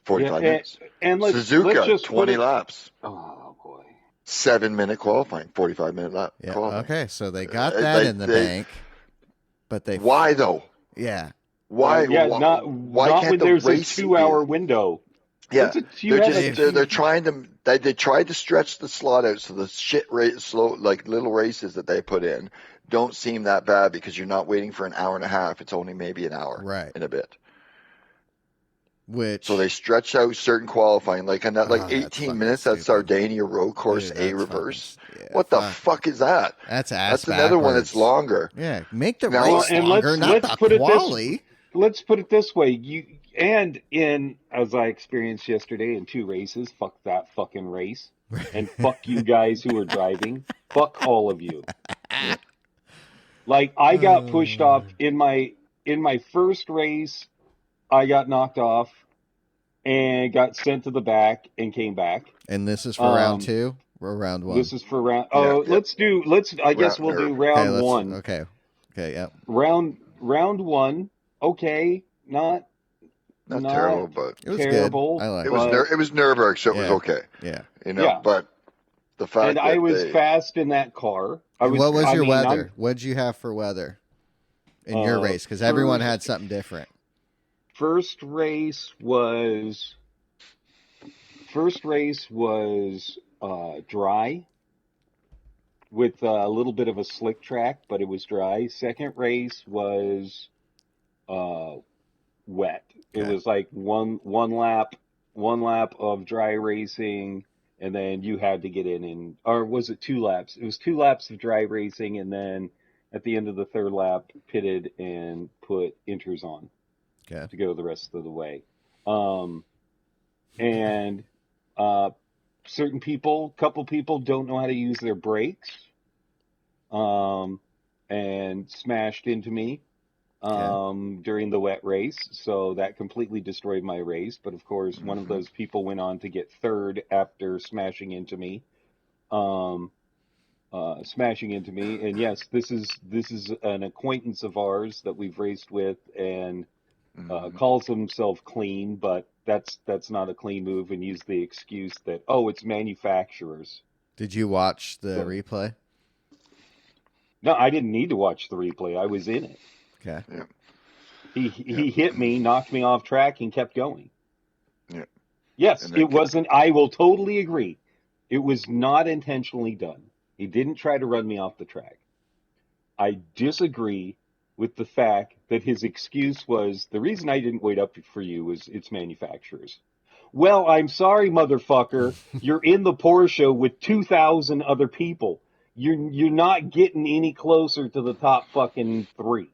Speaker 2: 45 minutes.
Speaker 4: And
Speaker 2: Suzuka,
Speaker 4: let's just
Speaker 2: 20 laps.
Speaker 4: Oh, boy.
Speaker 2: 7-minute qualifying, 45-minute lap qualifying.
Speaker 1: Okay, so they got that in the bank. But they...
Speaker 2: Why, though?
Speaker 1: Yeah.
Speaker 2: Why?
Speaker 4: Not when there's a 2-hour window.
Speaker 2: Yeah, they're trying to. They tried to stretch the slot out so the slow little races that they put in don't seem that bad because you're not waiting for an hour and a half. It's only maybe an hour,
Speaker 1: right,
Speaker 2: in a bit.
Speaker 1: So
Speaker 2: they stretch out certain qualifying, like 18 minutes at Sardinia road course A reverse. What the fuck is that?
Speaker 1: That's
Speaker 2: another one that's longer.
Speaker 1: Yeah, make the race longer, not the quali.
Speaker 4: Let's put it this way: as I experienced yesterday in 2 races, fuck that fucking race, and fuck you guys who are driving. Fuck all of you. Like I got pushed off in my first race. I got knocked off and got sent to the back and came back.
Speaker 1: And this is for round 2 or round 1?
Speaker 4: This is for round. I guess we'll do round 1.
Speaker 1: Okay. Yeah.
Speaker 4: Round 1. Okay, not
Speaker 2: terrible, but
Speaker 1: it was
Speaker 4: terrible.
Speaker 1: Good. I like
Speaker 2: it. It was Nürburgring, so it was okay.
Speaker 1: Yeah.
Speaker 2: But the fact
Speaker 4: and
Speaker 2: that
Speaker 4: I was fast in that car.
Speaker 1: What was your weather? What'd you have for weather in your race? Because everyone had something different.
Speaker 4: First race was dry with a little bit of a slick track, but it was dry. Second race was wet. It was like one lap of dry racing, and then you had to get in or was it 2 laps? It was 2 laps of dry racing, and then at the end of the third lap, pitted and put inters on to go the rest of the way. And couple people don't know how to use their brakes, and smashed into me during the wet race, so that completely destroyed my race. But of course, one of those people went on to get third after smashing into me. And yes, this is an acquaintance of ours that we've raced with, and calls himself clean, but that's not a clean move, and use the excuse that it's manufacturers.
Speaker 1: Did you watch the replay?
Speaker 4: No, I didn't need to watch the replay. I was in it.
Speaker 1: Okay.
Speaker 2: Yeah.
Speaker 4: He hit me, knocked me off track, and kept going.
Speaker 2: Yeah.
Speaker 4: Yes, it wasn't. I will totally agree. It was not intentionally done. He didn't try to run me off the track. I disagree with the fact that his excuse was, the reason I didn't wait up for you was it's manufacturers. Well, I'm sorry, motherfucker. You're in the Porsche with 2,000 other people. You're not getting any closer to the top fucking 3.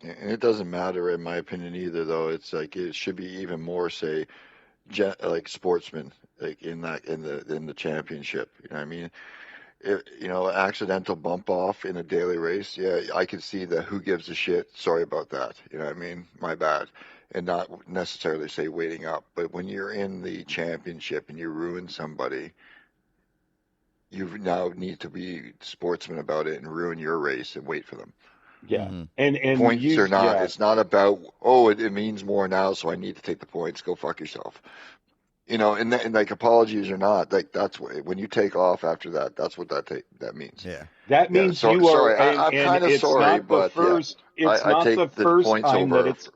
Speaker 2: And it doesn't matter, in my opinion, either. Though it's like it should be even more, say, like sportsmen, like in the championship. You know what I mean? Accidental bump off in a daily race. Yeah, I can see the who gives a shit. Sorry about that. You know what I mean? My bad. And not necessarily say waiting up, but when you're in the championship and you ruin somebody, you now need to be sportsman about it and ruin your race and wait for them.
Speaker 4: Yeah.
Speaker 1: Mm-hmm.
Speaker 4: And
Speaker 2: points or not, it's not about, it means more now, so I need to take the points. Go fuck yourself. And like apologies or not, like that's when you take off after that, that's what that means.
Speaker 1: Yeah.
Speaker 4: That means you are.
Speaker 2: Sorry, I'm kind of sorry, but
Speaker 4: it's not the first time that it's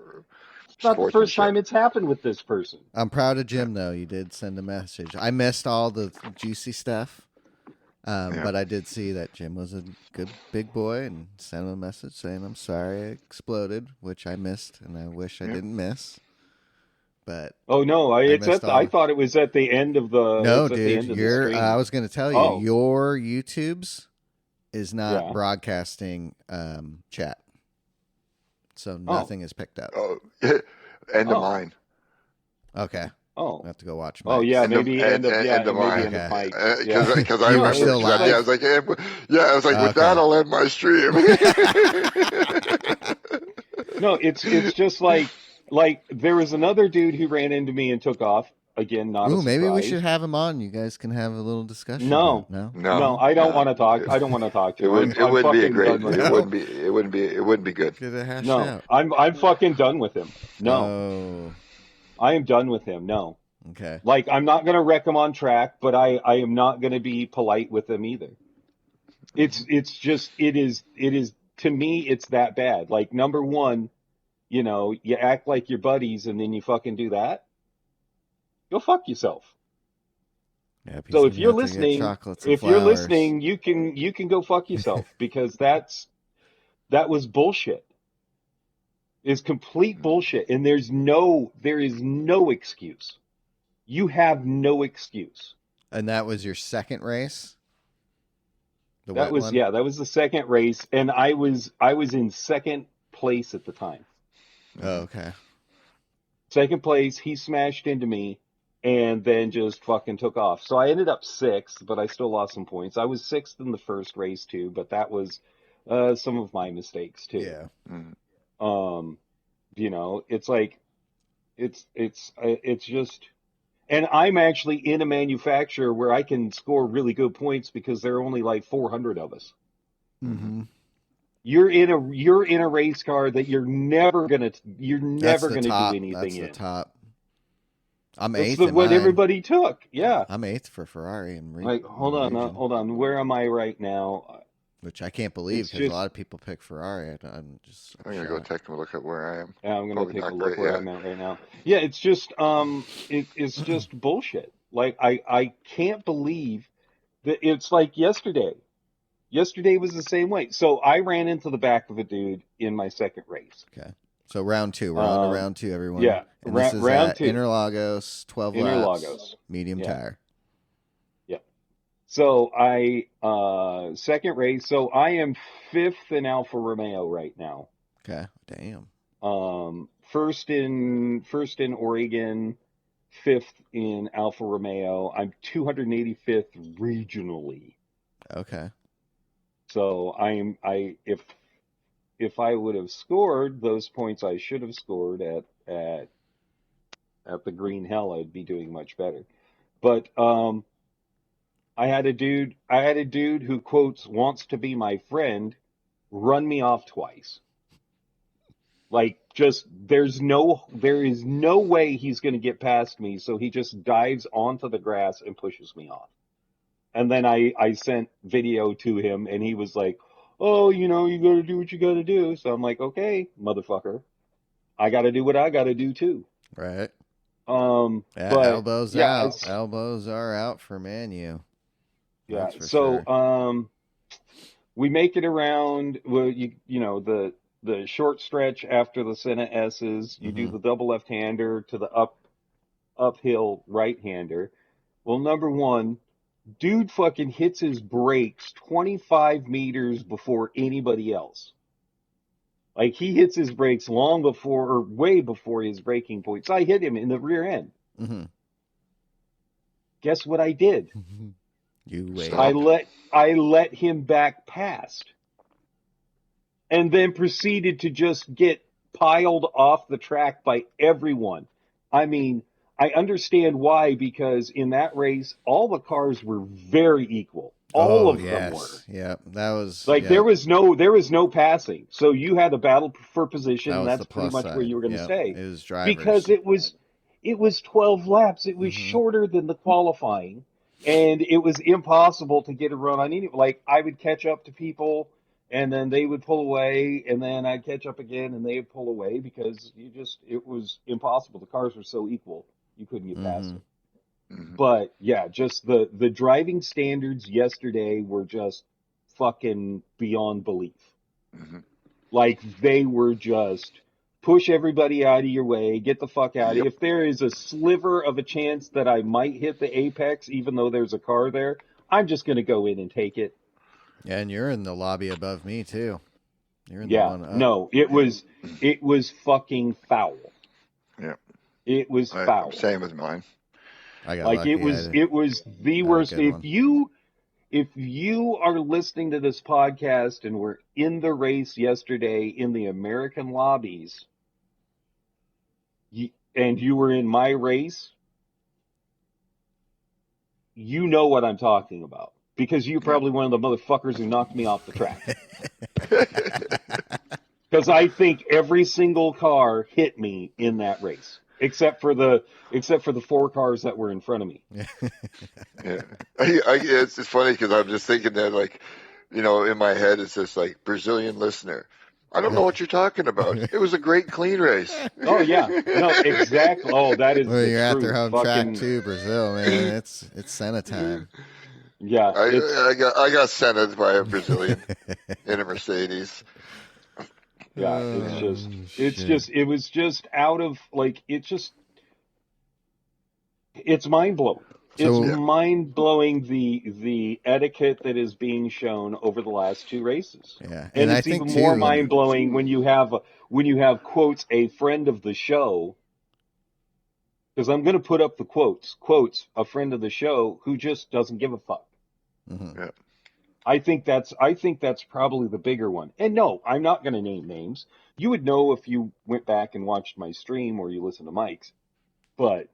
Speaker 4: not the first time it's happened with this person.
Speaker 1: I'm proud of Jim, though. You did send a message. I missed all the juicy stuff, But I did see that Jim was a good big boy and sent him a message saying, I'm sorry I exploded, which I missed, and I wish I didn't miss. But
Speaker 4: I thought it was at the end of the.
Speaker 1: No,
Speaker 4: dude,
Speaker 1: the end of the stream. I was going to tell you, your YouTube's is not broadcasting chat, so nothing is picked up.
Speaker 2: Oh, end of mine.
Speaker 1: Okay.
Speaker 4: Oh,
Speaker 1: I have to go watch.
Speaker 4: Mike's. Oh yeah, maybe end of mine.
Speaker 2: Because I remember
Speaker 1: still live.
Speaker 2: I was like, with that I'll end my stream.
Speaker 4: No, it's just like there was another dude who ran into me and took off. Again, not. Ooh,
Speaker 1: maybe we should have him on. You guys can have a little discussion.
Speaker 4: No. I don't want to talk. I don't want to talk to him.
Speaker 2: It wouldn't be a great. It wouldn't be good.
Speaker 1: Get a hash
Speaker 4: no,
Speaker 1: out.
Speaker 4: I'm fucking done with him. No, I am done with him. No.
Speaker 1: Okay.
Speaker 4: Like, I'm not going to wreck him on track, but I am not going to be polite with him either. It's just, it is, to me, it's that bad. Like, number one, you act like your buddies and then you fucking do that. Go fuck yourself.
Speaker 1: Yeah,
Speaker 4: so if you're listening, you can go fuck yourself because that was bullshit. Is complete bullshit. And there is no excuse. You have no excuse.
Speaker 1: And that was your second race?
Speaker 4: That was the second race, and I was in second place at the time.
Speaker 1: Oh, okay.
Speaker 4: Second place, he smashed into me and then just fucking took off. So I ended up sixth, but I still lost some points. I was sixth in the first race too, but that was some of my mistakes too.
Speaker 1: Yeah.
Speaker 4: It's like it's just. And I'm actually in a manufacturer where I can score really good points because there are only like 400 of us.
Speaker 1: Mm-hmm.
Speaker 4: You're in a race car that you're never gonna do anything in.
Speaker 1: That's the top. I'm
Speaker 4: That's
Speaker 1: eighth.
Speaker 4: What everybody took. Yeah.
Speaker 1: I'm eighth for Ferrari.
Speaker 4: Hold on. Where am I right now?
Speaker 1: Which I can't believe because a lot of people pick Ferrari. I'm
Speaker 2: gonna go take a look at where I am.
Speaker 4: Yeah, I'm gonna take a look where I'm at right now. Yeah, it's just it's just bullshit. Like I can't believe that it's like yesterday. Yesterday was the same way. So I ran into the back of a dude in my second race.
Speaker 1: Okay. So round two. We're on to round two, everyone.
Speaker 4: Yeah.
Speaker 1: And this is
Speaker 4: round two.
Speaker 1: Interlagos, 12 laps, medium tire.
Speaker 4: So I second race. So I am fifth in Alfa Romeo right now.
Speaker 1: Okay, damn.
Speaker 4: First in Oregon, fifth in Alfa Romeo. I'm 285th regionally.
Speaker 1: Okay.
Speaker 4: So if I would have scored those points I should have scored at the Green Hell, I'd be doing much better. But I had a dude who quotes wants to be my friend run me off twice. Like just there is no way he's going to get past me, so he just dives onto the grass and pushes me off. And then I sent video to him and he was like, "Oh, you got to do what you got to do." So I'm like, "Okay, motherfucker. I got to do what I got to do too."
Speaker 1: Right.
Speaker 4: But
Speaker 1: elbows out. Elbows are out for Manu.
Speaker 4: Yeah. So sure. We make it around. Well, the short stretch after the Senna S's. You do the double left-hander to the uphill right-hander. Well, number one, dude fucking hits his brakes 25 meters before anybody else. Like he hits his brakes way before his braking point. So I hit him in the rear end.
Speaker 1: Mm-hmm.
Speaker 4: Guess what I did?
Speaker 1: You wait.
Speaker 4: I let him back past, and then proceeded to just get piled off the track by everyone. I mean, I understand why, because in that race, all the cars were very equal. All of them were.
Speaker 1: Yeah, that was
Speaker 4: like there was no passing. So you had a battle for position, and that's pretty much
Speaker 1: side.
Speaker 4: Where you were going to stay.
Speaker 1: It was drivers.
Speaker 4: Because it was 12 laps. It was shorter than the qualifying. And it was impossible to get a run on any. Like I would catch up to people, and then they would pull away, and then I'd catch up again, and they would pull away because it was impossible. The cars were so equal, you couldn't get past them. But yeah, just the driving standards yesterday were just fucking beyond belief. Like they were just push everybody out of your way, get the fuck out. If there is a sliver of a chance that I might hit the apex, even though there's a car there, I'm just going to go in and take it.
Speaker 1: Yeah, and you're in the lobby above me too. You're in
Speaker 4: the
Speaker 1: one up.
Speaker 4: No, it was fucking foul.
Speaker 2: Yeah.
Speaker 4: It was foul.
Speaker 2: Same with mine.
Speaker 1: I got lucky.
Speaker 4: It was the worst. If you are listening to this podcast and were in the race yesterday in the American lobbies, and you were in my race, you know what I'm talking about. Because you're probably one of the motherfuckers who knocked me off the track. Because I think every single car hit me in that race, except for the 4 cars that were in front of me.
Speaker 2: Yeah, it's just funny because I'm just thinking that, like, you know, in my head it's just like Brazilian listener. I don't know what you're talking about. It was a great, clean race.
Speaker 4: Oh yeah, no, exactly. Oh, that is.
Speaker 1: Well, you're at their home track too, Brazil, man. It's Senna time.
Speaker 4: Yeah,
Speaker 2: I got sented by a Brazilian in a Mercedes.
Speaker 4: Yeah, it was just out of, like, it's mind blowing. It's mind blowing the etiquette that is being shown over the last 2 races.
Speaker 1: Yeah,
Speaker 4: and it's even more mind blowing when you have quotes a friend of the show. Because I'm going to put up the quotes a friend of the show who just doesn't give a fuck.
Speaker 2: Yeah.
Speaker 4: I think that's probably the bigger one. And no, I'm not going to name names. You would know if you went back and watched my stream or you listened to Mike's. But,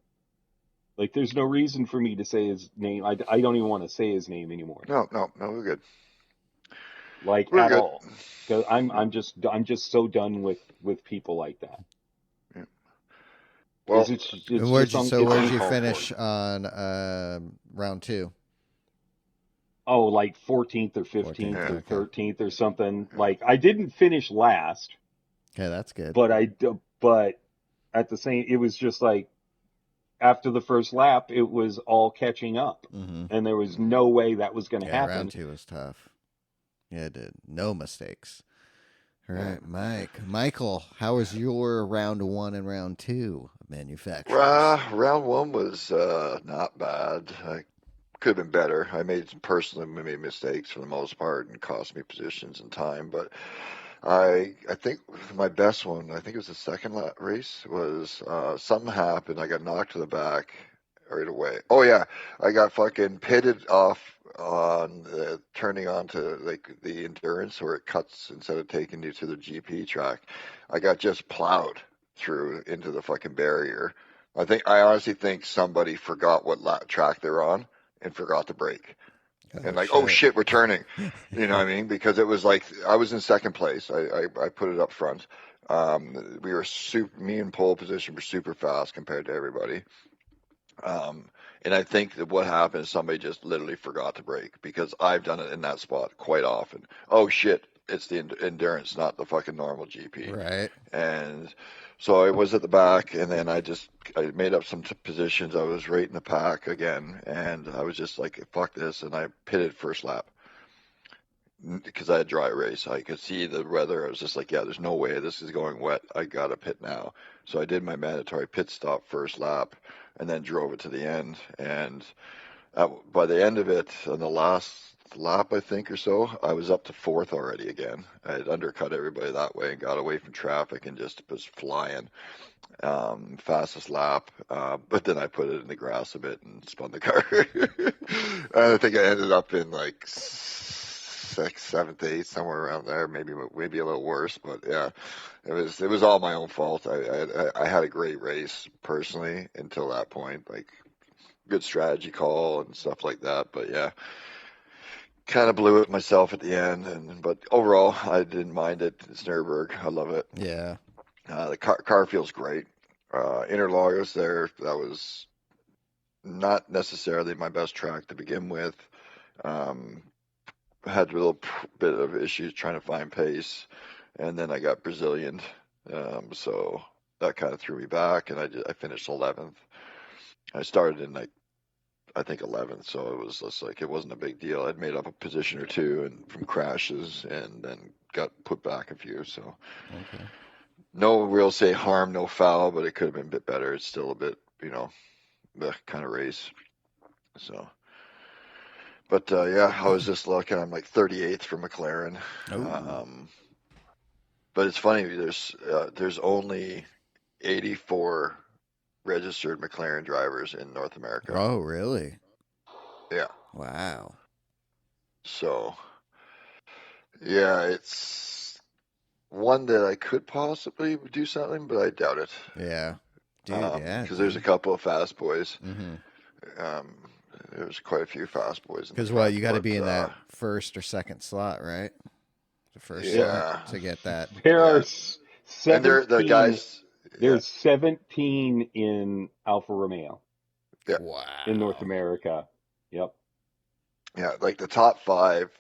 Speaker 4: like, there's no reason for me to say his name. I don't even want to say his name anymore.
Speaker 2: No, we're good.
Speaker 4: Like, we're at good. All. Because I'm just so done with people like that.
Speaker 2: Yeah. Well,
Speaker 1: where'd you finish on round 2?
Speaker 4: Oh, like 14th or 15th or 13th or something. Like, I didn't finish last.
Speaker 1: Okay, that's good.
Speaker 4: But at the same, it was just like, after the first lap, it was all catching up. And there was no way that was going to happen.
Speaker 1: Round 2 was tough. Yeah, it did. No mistakes. All right, Michael, how was your round 1 and round 2 manufacturers?
Speaker 2: Round 1 was not bad. I could have been better. I made mistakes for the most part and cost me positions and time. But I think my best one, I think it was the second race, was something happened. I got knocked to the back right away. Oh yeah, I got fucking pitted off on turning onto, like, the endurance where it cuts instead of taking you to the GP track. I got just plowed through into the fucking barrier. I honestly think somebody forgot what track they're on and forgot to brake. Oh shit, we're turning. You know what I mean? Because it was like, I was in second place. I put it up front. We were me in pole position were super fast compared to everybody. And I think that what happened is somebody just literally forgot to brake, because I've done it in that spot quite often. Oh shit, it's the endurance, not the fucking normal GP.
Speaker 1: Right.
Speaker 2: And so I was at the back, and then I made up some positions. I was right in the pack again, and I was just like, fuck this, and I pitted first lap. Because I had dry race. I could see the weather. I was just like, yeah, there's no way this is going wet. I got to pit now. So I did my mandatory pit stop first lap, and then drove it to the end. And by the end of it, on the last lap, I think, or so, I was up to 4th already again. I had undercut everybody that way and got away from traffic and just was flying. Fastest lap, but then I put it in the grass a bit and spun the car. I think I ended up in like 6th, 7th, 8th, somewhere around there, maybe a little worse, but yeah, it was all my own fault. I had a great race personally until that point, like good strategy call and stuff like that, but yeah, kind of blew it myself at the end. But overall, I didn't mind it. It's Nürburgring, I love it.
Speaker 1: Yeah.
Speaker 2: The car feels great. Interlagos there, that was not necessarily my best track to begin with. Had a little bit of issues trying to find pace, and then I got Brazilian, so that kind of threw me back, and I finished 11th. I started in like I think 11th, so it was just like it wasn't a big deal. I'd made up a position or two and from crashes, and then got put back a few. So no real say harm, no foul, but it could have been a bit better. It's still a bit, the kind of race. So, but yeah, I was just looking. I'm like 38th for McLaren. But it's funny. There's only 84 registered McLaren drivers in North America.
Speaker 1: Oh, really?
Speaker 2: Yeah.
Speaker 1: Wow.
Speaker 2: So, yeah, it's one that I could possibly do something, but I doubt it.
Speaker 1: Yeah. Dude, yeah.
Speaker 2: Because there's a couple of fast boys.
Speaker 1: Mm-hmm.
Speaker 2: There's quite a few fast boys.
Speaker 1: Because you got to be in that first or second slot, right? The first slot to get that.
Speaker 4: There are 17.
Speaker 2: And the guys.
Speaker 4: There's 17 in Alfa Romeo.
Speaker 2: Yeah.
Speaker 1: Wow.
Speaker 4: In North America. Yep.
Speaker 2: Yeah, like the top 5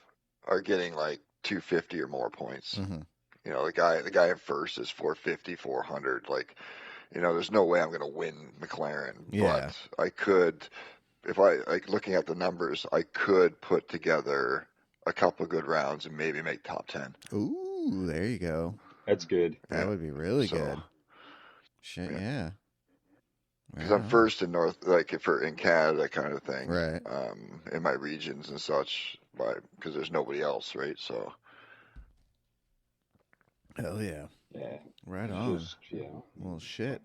Speaker 2: are getting like 250 or more points.
Speaker 1: Mm-hmm.
Speaker 2: The guy in first is 450, 400. Like, there's no way I'm going to win McLaren.
Speaker 1: Yeah.
Speaker 2: But I could, if I like looking at the numbers, I could put together a couple of good rounds and maybe make top 10.
Speaker 1: Ooh, there you go.
Speaker 4: That's good.
Speaker 1: That would be really good. Shit, yeah.
Speaker 2: Because I'm first in in Canada, kind of thing,
Speaker 1: right?
Speaker 2: In my regions and such, because there's nobody else, right? So,
Speaker 1: hell yeah, right on. Well, shit.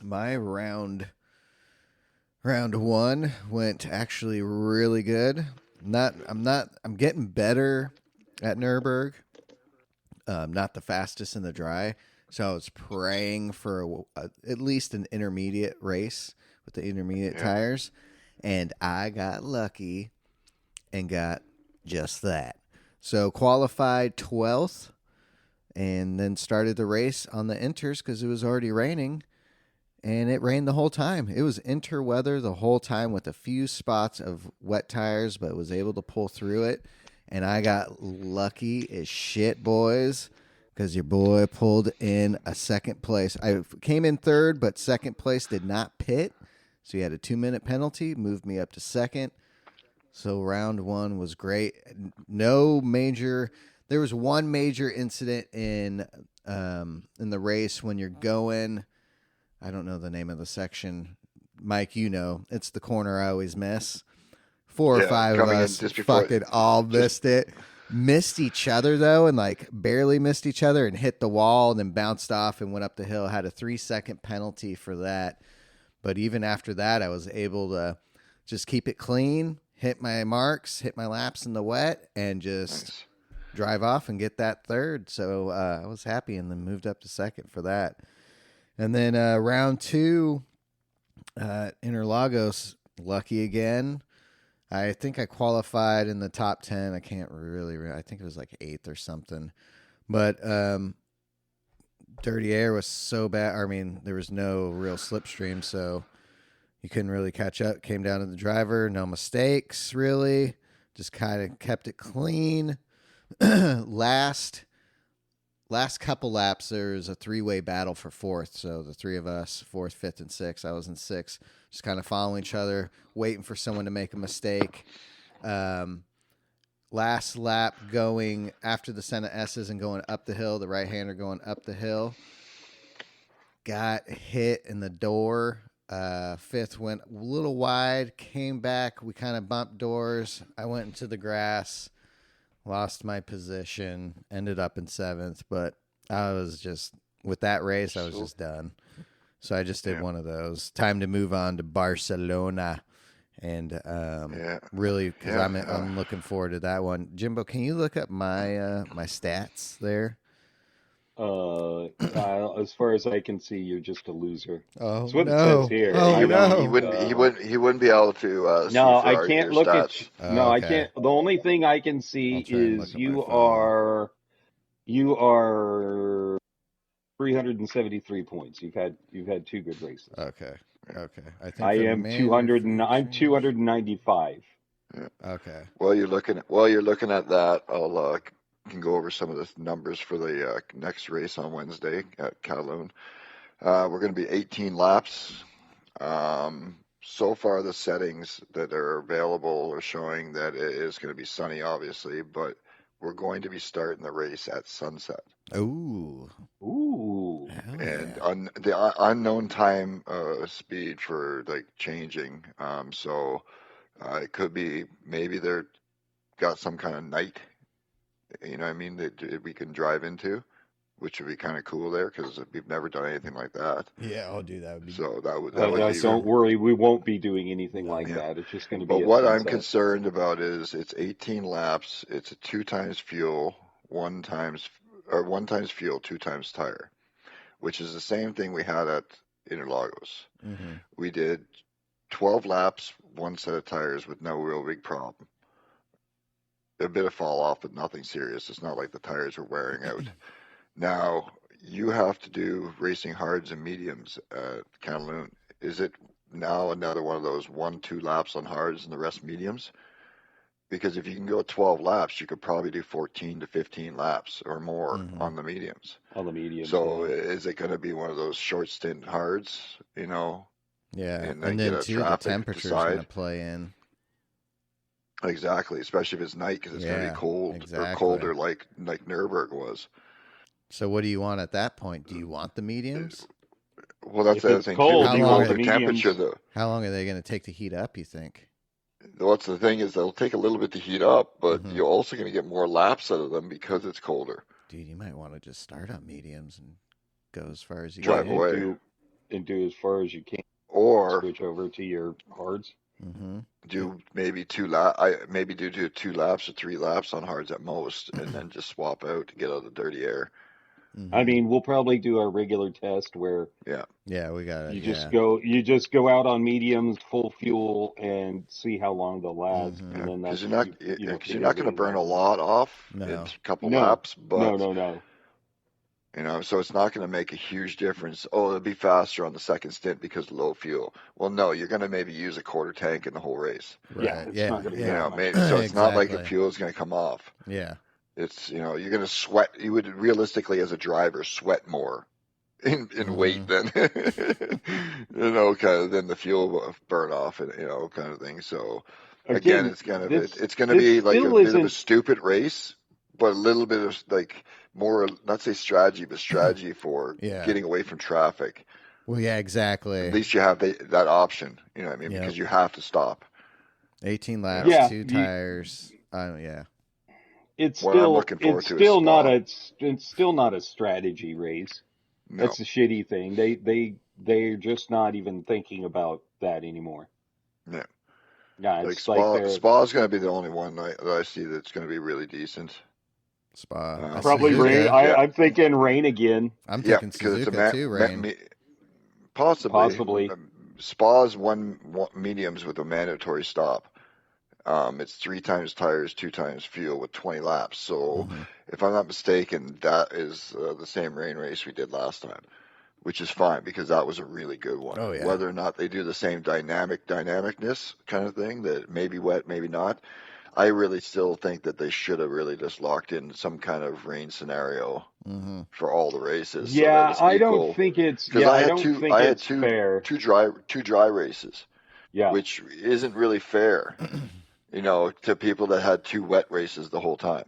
Speaker 1: My round 1 went actually really good. I'm getting better at Nürburgring. Not the fastest in the dry. So I was praying for at least an intermediate race with the intermediate tires. And I got lucky and got just that. So qualified 12th and then started the race on the inters because it was already raining. And it rained the whole time. It was inter weather the whole time with a few spots of wet tires, but was able to pull through it. And I got lucky as shit, boys. Because your boy pulled in a second place. I came in third, but second place did not pit. So he had a 2-minute penalty, moved me up to second. So round 1 was great. No major. There was one major incident in the race when you're going. I don't know the name of the section. Mike, it's the corner I always miss. 4 or 5 of us fucking all missed it. Missed each other, though, and barely missed each other and hit the wall and then bounced off and went up the hill. Had a 3-second penalty for that. But even after that, I was able to just keep it clean, hit my marks, hit my laps in the wet, and just drive off and get that third. So I was happy and then moved up to second for that. And then round 2, Interlagos, lucky again. I think I qualified in the top 10. I can't really I think it was 8th or something. But dirty air was so bad. I mean, there was no real slipstream, so you couldn't really catch up. Came down to the driver. No mistakes, really. Just kind of kept it clean. Last couple laps, there was a 3-way battle for 4th. So the 3 of us, 4th, 5th, and 6th. I was in 6th. Just kind of following each other, waiting for someone to make a mistake. Last lap going after the Senna S's and going up the hill, the right-hander going up the hill. Got hit in the door. 5th went a little wide, came back. We kind of bumped doors. I went into the grass, lost my position, ended up in 7th. But I was just, with that race, I was just done. So I just did one of those. Time to move on to Barcelona, and really, because I'm looking forward to that one. Jimbo, can you look up my my stats there?
Speaker 4: As far as I can see, you're just a loser.
Speaker 1: Oh,
Speaker 4: that's what
Speaker 1: no.
Speaker 4: it says here.
Speaker 1: Oh, no.
Speaker 2: He wouldn't be able to.
Speaker 4: No, I can't look
Speaker 2: stats.
Speaker 4: at. No, I can't. The only thing I can see is you are 373 points. You've had 2 good races.
Speaker 1: Okay. I think
Speaker 4: I am 200. I'm 295.
Speaker 2: Yeah.
Speaker 1: Okay.
Speaker 2: While you're looking at that, I'll can go over some of the numbers for the next race on Wednesday at Catalan. We're going to be 18 laps. so far the settings that are available are showing that it is going to be sunny, obviously, but we're going to be starting the race at sunset.
Speaker 1: Ooh.
Speaker 2: And the unknown time speed for like changing. So it could be maybe they're got some kind of night, you know what I mean, that we can drive into, which would be kind of cool there because we've never done anything like that.
Speaker 1: Yeah, I'll do that.
Speaker 2: So that would
Speaker 4: be. Don't worry, we won't be doing anything like that. It's just going to be.
Speaker 2: But what I'm concerned about is it's 18 laps. It's a 2 times fuel, 1 times fuel, 2 times tire, which is the same thing we had at Interlagos.
Speaker 1: Mm-hmm.
Speaker 2: We did 12 laps, 1 set of tires with no real big problem. A bit of fall off, but nothing serious. It's not like the tires are wearing out. Now, you have to do racing hards and mediums at Canaloon. Is it now another one of those 1-2 laps on hards and the rest mediums? Because if you can go 12 laps, you could probably do 14 to 15 laps or more on the mediums.
Speaker 4: On the mediums.
Speaker 2: So is it going to be one of those short stint hards, you know?
Speaker 1: Yeah, and then too, the temperature's going to play in.
Speaker 2: Exactly, especially if it's night because it's going to be cold or colder like Nürburgring was.
Speaker 1: So what do you want at that point? Do you want the mediums?
Speaker 2: Well, that's the other thing
Speaker 4: cold,
Speaker 2: too.
Speaker 1: How long
Speaker 2: the temperature, though.
Speaker 1: How long are they going to take to heat up, you think?
Speaker 2: What's the thing is they'll take a little bit to heat up, but you're also going to get more laps out of them because it's colder.
Speaker 1: Dude, you might want to just start on mediums and go as far as you
Speaker 2: can.
Speaker 4: Drive away. And do as far as you can.
Speaker 2: Or
Speaker 4: switch over to your hards.
Speaker 1: Mm-hmm.
Speaker 2: Do maybe 2 do 2 laps or 3 laps on hards at most, and then just swap out to get out of the dirty air.
Speaker 1: Mm-hmm.
Speaker 4: I mean, we'll probably do our regular test where
Speaker 1: we got it.
Speaker 4: You just go out on mediums, full fuel, and see how long they'll last.
Speaker 2: Mm-hmm.
Speaker 4: And then
Speaker 2: because you're not going to burn a lot off in a couple laps, but
Speaker 4: no.
Speaker 2: You know, so it's not going to make a huge difference. Oh, it'll be faster on the second stint because of low fuel. Well, no, you're going to maybe use a quarter tank in the whole race.
Speaker 1: Right.
Speaker 4: It's not going to
Speaker 2: you know, maybe, so it's not like the fuel is going to come off.
Speaker 1: Yeah.
Speaker 2: It's, you know, you're going to sweat. You would realistically, as a driver, sweat more in weight than, you know, kind of than the fuel burn off, and you know, kind of thing. So again it's going to be like a bit of a stupid race, but a little bit of like more, not say strategy, but strategy for getting away from traffic.
Speaker 1: Well, yeah, exactly.
Speaker 2: At least you have that option, you know what I mean? Because you have to stop.
Speaker 1: 18 laps, 2 tires.
Speaker 4: It's still not a strategy race.
Speaker 2: No.
Speaker 4: That's a shitty thing. They're just not even thinking about that anymore.
Speaker 2: Yeah.
Speaker 4: Yeah,
Speaker 2: like Spa's going to be the only one that I see that's going to be really decent.
Speaker 1: Spa.
Speaker 4: Probably rain. I'm thinking rain again.
Speaker 1: I'm thinking Suzuka too, rain.
Speaker 2: Possibly. Spa's one mediums with a mandatory stop. It's 3 times tires, 2 times fuel with 20 laps. So if I'm not mistaken, that is the same rain race we did last time, which is fine because that was a really good one.
Speaker 1: Oh, yeah.
Speaker 2: Whether or not they do the same dynamicness kind of thing, that maybe wet, maybe not, I really still think that they should have really just locked in some kind of rain scenario for all the races.
Speaker 4: Yeah, so I don't think it's fair.
Speaker 2: Two dry races.
Speaker 4: Yeah.
Speaker 2: Which isn't really fair, you know, to people that had 2 wet races the whole time.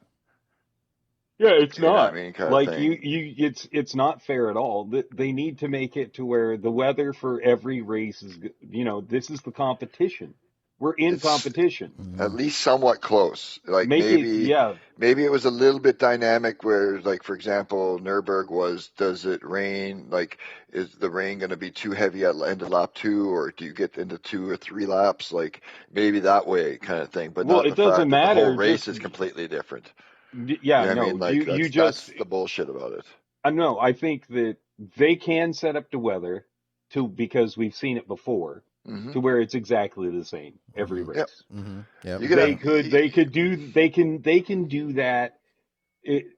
Speaker 4: Yeah, it's not.
Speaker 2: I mean, kind
Speaker 4: like
Speaker 2: of thing.
Speaker 4: it's not fair at all. They need to make it to where the weather for every race is, you know, this is the competition. We're in competition.
Speaker 2: At least somewhat close. Like maybe it was a little bit dynamic where, like, for example, Nürburgring was, does it rain? Like, is the rain going to be too heavy at end of lap 2, or do you get into 2 or 3 laps? Like, maybe that way kind of thing. But not
Speaker 4: it doesn't matter.
Speaker 2: The whole race is completely different.
Speaker 4: Yeah,
Speaker 2: you know
Speaker 4: no,
Speaker 2: I mean? Like, that's the bullshit about it.
Speaker 4: No, I think that they can set up the weather because we've seen it before. To where it's exactly the same every race.
Speaker 1: Yep.
Speaker 4: They can do that.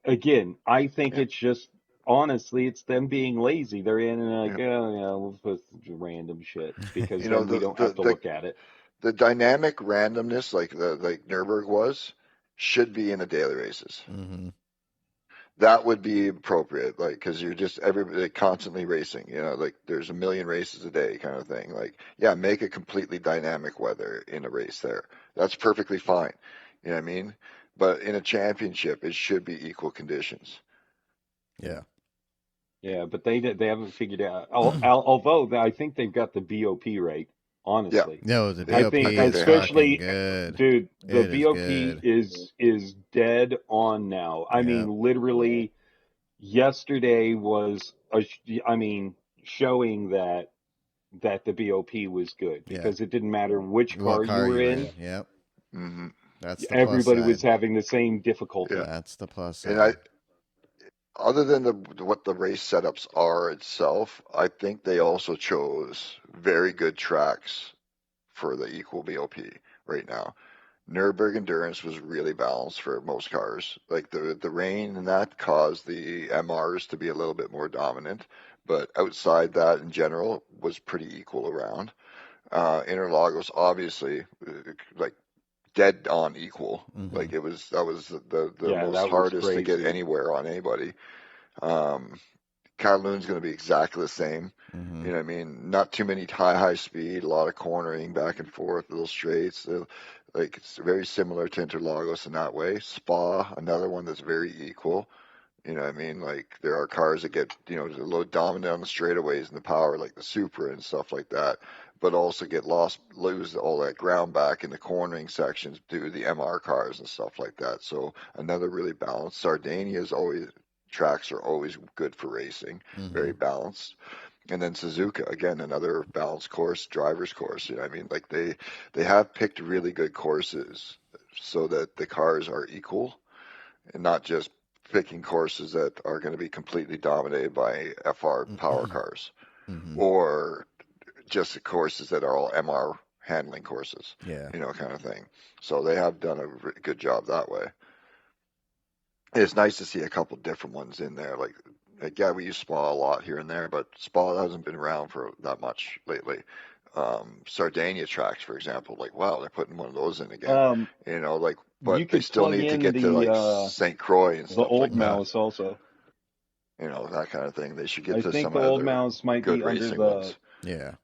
Speaker 4: Again, I think it's just, honestly, it's them being lazy. They're in and like, we'll put random shit because then we don't have to look at it.
Speaker 2: The dynamic randomness, like Nürburgring should be in the daily races. that would be appropriate, like, because you're just everybody constantly racing, like there's a million races a day kind of thing. Like, yeah, make it completely dynamic weather in a race there. That's perfectly fine. You know what I mean? But in a championship, it should be equal conditions.
Speaker 1: Yeah.
Speaker 4: Yeah, but they haven't figured out. Although I think they've got the BOP right. Honestly,
Speaker 1: no, the BOP
Speaker 4: I think
Speaker 1: is
Speaker 4: especially
Speaker 1: good,
Speaker 4: dude. The
Speaker 1: it
Speaker 4: BOP is dead on now. I mean, literally, yesterday was showing that the BOP was good because it didn't matter which car you were in.
Speaker 1: Yep.
Speaker 2: Mm-hmm.
Speaker 1: That's the
Speaker 4: everybody
Speaker 1: plus
Speaker 4: was
Speaker 1: side.
Speaker 4: having the same difficulty.
Speaker 2: Yeah.
Speaker 1: That's the plus side.
Speaker 2: And other than what the race setups are itself, I think they also chose very good tracks for the equal BOP right now. Nürburgring Endurance was really balanced for most cars. Like the rain and that caused the MRs to be a little bit more dominant, but outside that in general was pretty equal around. Interlagos obviously like dead on equal. Mm-hmm. Like that was the most hardest to get anywhere on anybody. Catalunya is going to be exactly the same. Mm-hmm. You know what I mean? Not too many high speed, a lot of cornering back and forth, little straights. Like it's very similar to Interlagos in that way. Spa, another one that's very equal. You know what I mean? Like there are cars that get, a little dominant on the straightaways and the power, like the Supra and stuff like that, but also lose all that ground back in the cornering sections due to the MR cars and stuff like that. So another really balanced. Sardinia's tracks are always good for racing, very balanced. And then Suzuka, again, another balanced course, driver's course. You know what I mean? Like they have picked really good courses so that the cars are equal and not just picking courses that are going to be completely dominated by FR power cars or just the courses that are all MR handling courses, kind of thing. So they have done a good job that way. It's nice to see a couple different ones in there. Like yeah, we use Spa a lot here and there, but Spa hasn't been around for that much lately. Sardinia tracks, for example, like, wow, they're putting one of those in again. But they still need to get to St. Croix and stuff like that.
Speaker 4: The Old Mouse also.
Speaker 2: That kind of thing. They should get to some
Speaker 4: I think the Old Mouse might be under the
Speaker 2: ones.
Speaker 1: Yeah.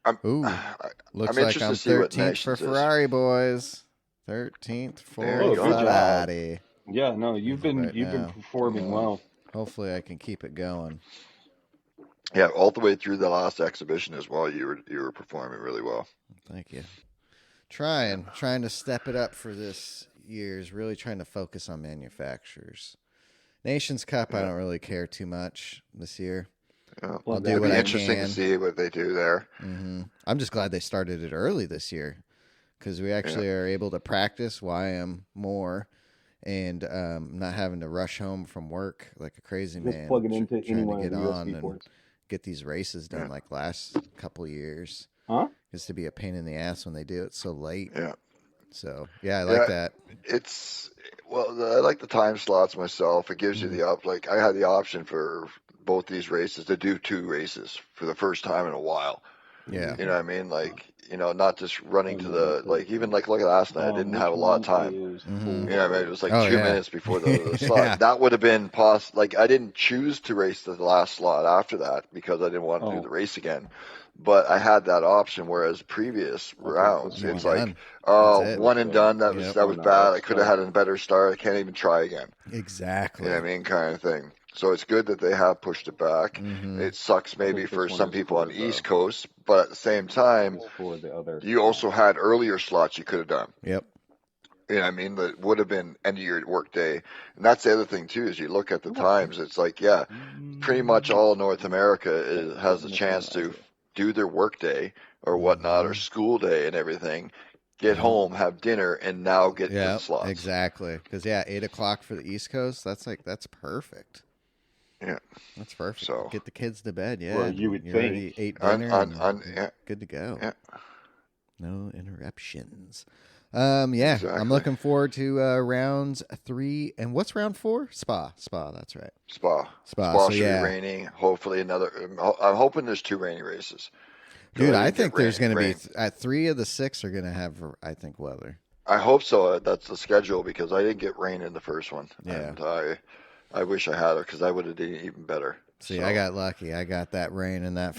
Speaker 2: I'm
Speaker 1: Looks like I'm 13th for Ferrari, boys. 13th for Ferrari.
Speaker 4: Yeah, no, you've been performing well.
Speaker 1: Hopefully, I can keep it going.
Speaker 2: Yeah, all the way through the last exhibition as well. You were performing really well.
Speaker 1: Thank you. Trying to step it up for this year's. Really trying to focus on manufacturers. Nations Cup, I don't really care too much this year.
Speaker 2: Yeah. Well, it'll be interesting to see what they do there.
Speaker 1: Mm-hmm. I'm just glad they started it early this year because we actually are able to practice YM more and not having to rush home from work like a crazy man.
Speaker 4: Just plug it into any one of the USB ports.
Speaker 1: Get these races done like last couple of years.
Speaker 4: Huh?
Speaker 1: It's to be a pain in the ass when they do it so late.
Speaker 2: Yeah.
Speaker 1: So, I like that.
Speaker 2: I like the time slots myself. It gives you I had the option for both these races to do 2 races for the first time in a while.
Speaker 1: Yeah.
Speaker 2: You know what I mean? Like, not just running to the, even look at last night, I didn't have a lot of time. You know what I mean? It was 2 minutes before the slot. Yeah. That would have been I didn't choose to race the last slot after that because I didn't want to do the race again. But I had that option, whereas previous rounds, it's one and done. That was bad. I could have had a better start. I can't even try again.
Speaker 1: Exactly.
Speaker 2: You know what I mean? Kind of thing. So it's good that they have pushed it back. Mm-hmm. It sucks maybe for some people on the East Coast, but at the same time, you also had earlier slots you could have done.
Speaker 1: Yep.
Speaker 2: You know what I mean? That would have been end of your work day. And that's the other thing, too, is you look at the times. It's pretty much all North America has a chance to do their work day or whatnot or school day and everything. Get home, have dinner, and now get to the slots.
Speaker 1: Exactly. Because, 8 o'clock for the East Coast, that's perfect.
Speaker 2: Yeah.
Speaker 1: That's perfect.
Speaker 2: So,
Speaker 1: get the kids to bed,
Speaker 4: Well, you would think.
Speaker 1: Ate dinner good to go.
Speaker 2: Yeah.
Speaker 1: No interruptions. Exactly. I'm looking forward to rounds 3. And what's round 4? Spa, that's right.
Speaker 2: Spa so, should be raining. Hopefully I'm hoping there's 2 rainy races.
Speaker 1: Dude, I think there's going to be 3 of the 6 are going to have, I think, weather.
Speaker 2: I hope so. That's the schedule because I didn't get rain in the first one,
Speaker 1: Yeah.
Speaker 2: and I wish I had it because I would have done even better.
Speaker 1: See, I got lucky. I got that rain, and I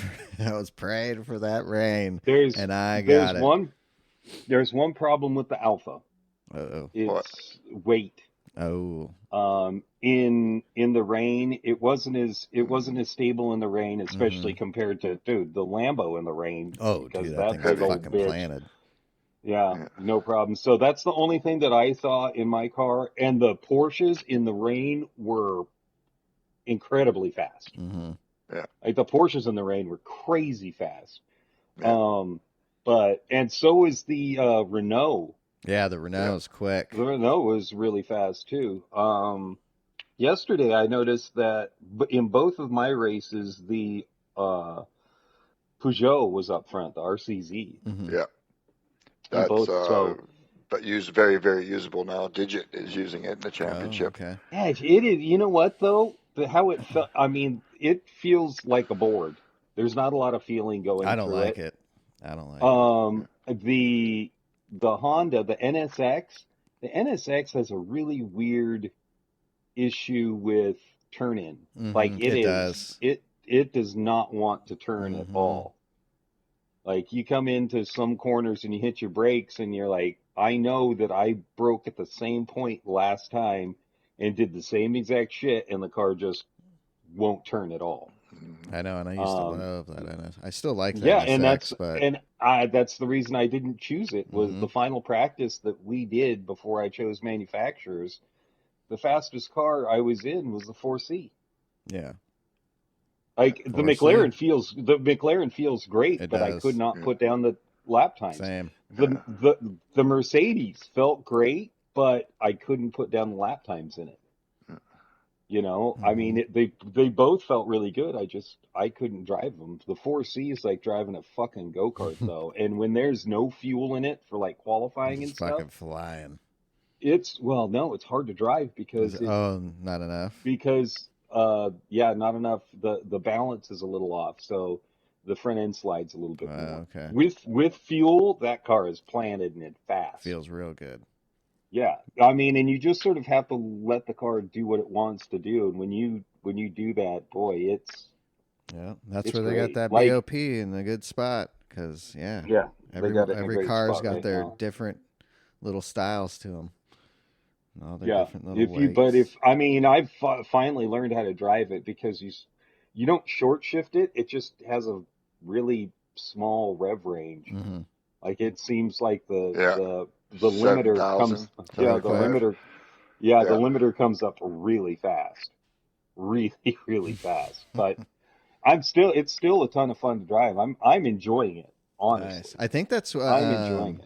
Speaker 1: was praying for that rain, and I got it.
Speaker 4: There's one problem with the Alpha.
Speaker 1: Uh-oh.
Speaker 4: It's weight.
Speaker 1: Oh.
Speaker 4: In the rain, it wasn't as stable in the rain, especially compared to the Lambo in the rain.
Speaker 1: Oh,
Speaker 4: because
Speaker 1: dude, that thing was fucking planted.
Speaker 4: Yeah, no problem. So that's the only thing that I saw in my car, and the Porsches in the rain were incredibly fast.
Speaker 1: Mm-hmm.
Speaker 2: Yeah,
Speaker 4: like the Porsches in the rain were crazy fast. Yeah. And so is the Renault.
Speaker 1: Yeah, the Renault's quick.
Speaker 4: The Renault was really fast too. Yesterday I noticed that in both of my races, the Peugeot was up front, the RCZ.
Speaker 2: Mm-hmm. Yeah, that's but used very, very usable now. Digit is using it in the championship.
Speaker 1: Oh, okay.
Speaker 4: Yeah, it is. You know what though? How it felt. I mean, it feels like a board. There's not a lot of feeling going.
Speaker 1: I don't
Speaker 4: through
Speaker 1: like it. I don't like it.
Speaker 4: The Honda, the NSX has a really weird issue with turn in.
Speaker 1: Mm-hmm.
Speaker 4: Like
Speaker 1: it does.
Speaker 4: It does not want to turn at all. Like you come into some corners and you hit your brakes and you're like, I know that I broke at the same point last time and did the same exact shit, and the car just won't turn at all.
Speaker 1: I know, and I used to love that. I still like that.
Speaker 4: Yeah,
Speaker 1: NSX,
Speaker 4: that's the reason I didn't choose it. Was the final practice that we did before I chose manufacturers. The fastest car I was in was the 4C.
Speaker 1: Yeah.
Speaker 4: Like the McLaren feels great,
Speaker 1: it
Speaker 4: but
Speaker 1: does.
Speaker 4: I could not put down the lap times.
Speaker 1: Same.
Speaker 4: The Mercedes felt great, but I couldn't put down the lap times in it. You know, I mean, they both felt really good. I couldn't drive them. The 4C is like driving a fucking go-kart though. And when there's no fuel in it for like qualifying and stuff,
Speaker 1: fucking flying.
Speaker 4: It's hard to drive because
Speaker 1: not enough.
Speaker 4: Because not enough. The balance is a little off, so the front end slides a little bit more.
Speaker 1: Okay.
Speaker 4: With fuel, that car is planted and it's fast.
Speaker 1: Feels real good.
Speaker 4: Yeah, I mean, and you just sort of have to let the car do what it wants to do, and when you do that, boy,
Speaker 1: that's where they
Speaker 4: great.
Speaker 1: got that BOP in a good spot because every car's got their different little styles to them. All their different little
Speaker 4: I've finally learned how to drive it because you don't short shift it; it just has a really small rev range.
Speaker 1: Mm-hmm.
Speaker 4: Like it seems like the limiter comes. Yeah, the limiter. Yeah, the limiter comes up really fast, really, really fast. But it's still a ton of fun to drive. I'm enjoying it. Honestly,
Speaker 1: nice. I think that's
Speaker 4: I'm enjoying it.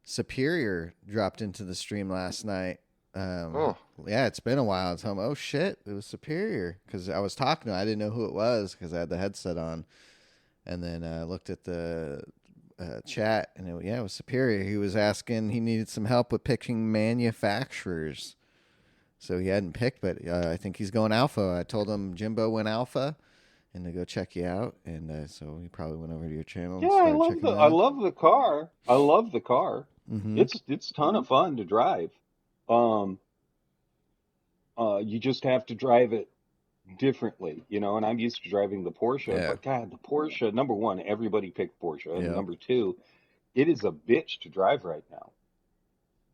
Speaker 1: Superior dropped into the stream last night. Yeah, it's been a while. It's home. Oh shit, it was Superior because I was talking to him. I didn't know who it was because I had the headset on, and then I looked at the chat, and it was Superior. He was asking, he needed some help with picking manufacturers, so he hadn't picked, but I think he's going Alpha. I told him Jimbo went Alpha, and to go check you out, and so he probably went over to your channel.
Speaker 4: Yeah, I love the car. I love the car. Mm-hmm. It's a ton of fun to drive. You just have to drive it differently, you know, and I'm used to driving the Porsche, but God, the Porsche, number one, everybody picked Porsche, and number two, it is a bitch to drive right now.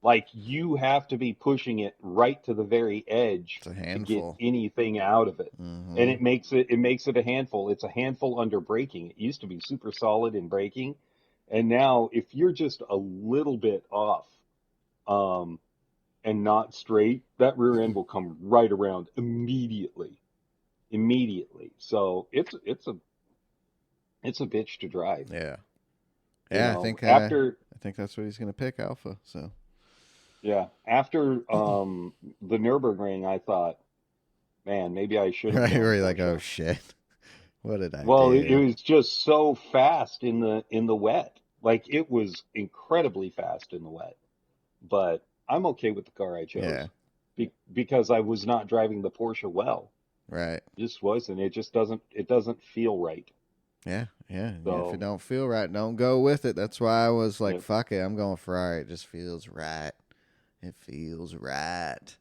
Speaker 4: Like, you have to be pushing it right to the very edge to get anything out of it. Mm-hmm. And it makes it a handful. It's a handful under braking. It used to be super solid in braking, and now if you're just a little bit off, and not straight, that rear end will come right around immediately. So it's a bitch to drive.
Speaker 1: Yeah.
Speaker 4: Yeah,
Speaker 1: I think that's what he's going to pick, Alpha. So.
Speaker 4: Yeah. After the Nürburgring, I thought, man, maybe I should have.
Speaker 1: Right, where you're like, oh shit, what did I do?
Speaker 4: Well, it was just so fast in the wet. Like, it was incredibly fast in the wet. But I'm okay with the car I chose. Yeah. Because I was not driving the Porsche well.
Speaker 1: Right.
Speaker 4: It just wasn't. It just doesn't feel right.
Speaker 1: Yeah.
Speaker 4: So,
Speaker 1: If it don't feel right, don't go with it. That's why I was like, fuck it, I'm going Ferrari. It just feels right. It feels right.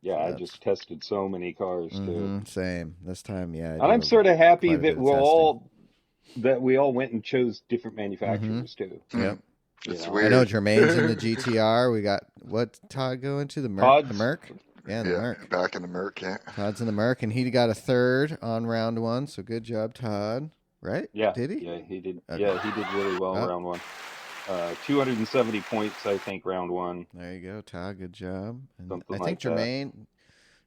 Speaker 4: yeah, I just tested so many cars too.
Speaker 1: Same. This time, yeah.
Speaker 4: And I'm sort of happy
Speaker 1: quite a bit
Speaker 4: that we all went and chose different manufacturers too.
Speaker 1: Yep.
Speaker 2: It's
Speaker 1: I
Speaker 2: weird.
Speaker 1: know Jermaine's in the GTR. We got what Todd go into the Merc? The Merc? Yeah, the Merc.
Speaker 2: Back in the Merc, yeah.
Speaker 1: Todd's in the Merc, and he got a third on round one. So good job, Todd. Right?
Speaker 4: Yeah.
Speaker 1: Did he?
Speaker 4: Yeah, he did.
Speaker 1: Okay.
Speaker 4: Yeah, he did really well round one. 270 points, I think, round one.
Speaker 1: There you go, Todd. Good job. And
Speaker 4: Something
Speaker 1: I think
Speaker 4: like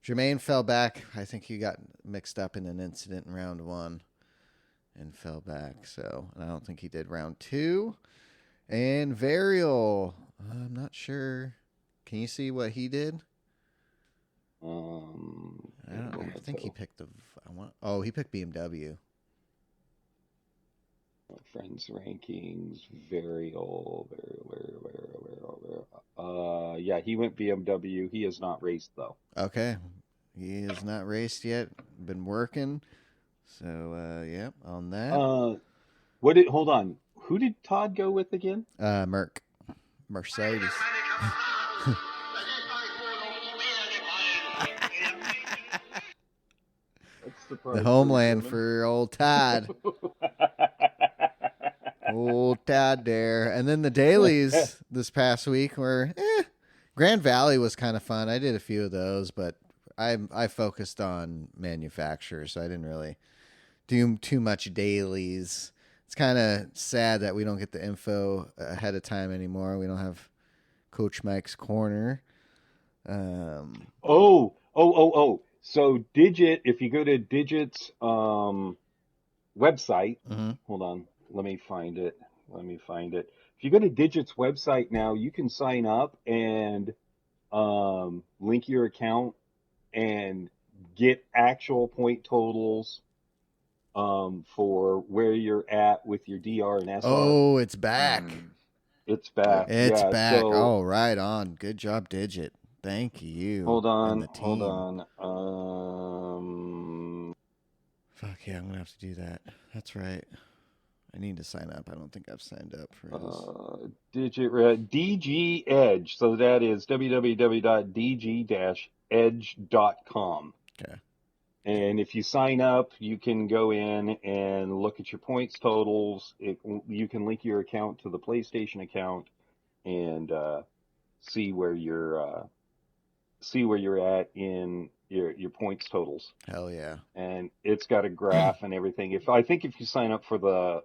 Speaker 1: Jermaine fell back. I think he got mixed up in an incident in round one and fell back. So and I don't think he did round two. And Varial, I'm not sure. Can you see what he did? I think he picked he picked BMW.
Speaker 4: Friends rankings, Varial. Yeah, he went BMW. He has not raced though.
Speaker 1: Okay, he has not raced yet. Been working. So on that.
Speaker 4: Hold on. Who did Todd go with again?
Speaker 1: Mercedes. The homeland for old Todd. Old Todd there. And then the dailies this past week were, Grand Valley was kind of fun. I did a few of those, but I focused on manufacturers, so I didn't really do too much dailies. It's kind of sad that we don't get the info ahead of time anymore. We don't have Coach Mike's Corner.
Speaker 4: So Digit, if you go to Digit's website, hold on, let me find it. If you go to Digit's website now, you can sign up and link your account and get actual point totals for where you're at with your DR and SR.
Speaker 1: Oh, it's back.
Speaker 4: It's back.
Speaker 1: It's back. So, right on. Good job, Digit. Thank you.
Speaker 4: Hold on.
Speaker 1: Fuck yeah, I'm gonna have to do that. That's right. I need to sign up. I don't think I've signed up for this.
Speaker 4: DG Edge. So that is www.dg-edge.com.
Speaker 1: Okay.
Speaker 4: And if you sign up, you can go in and look at your points totals. You can link your account to the PlayStation account and see where you're at in your points totals.
Speaker 1: Hell yeah.
Speaker 4: And it's got a graph and everything. I think if you sign up for the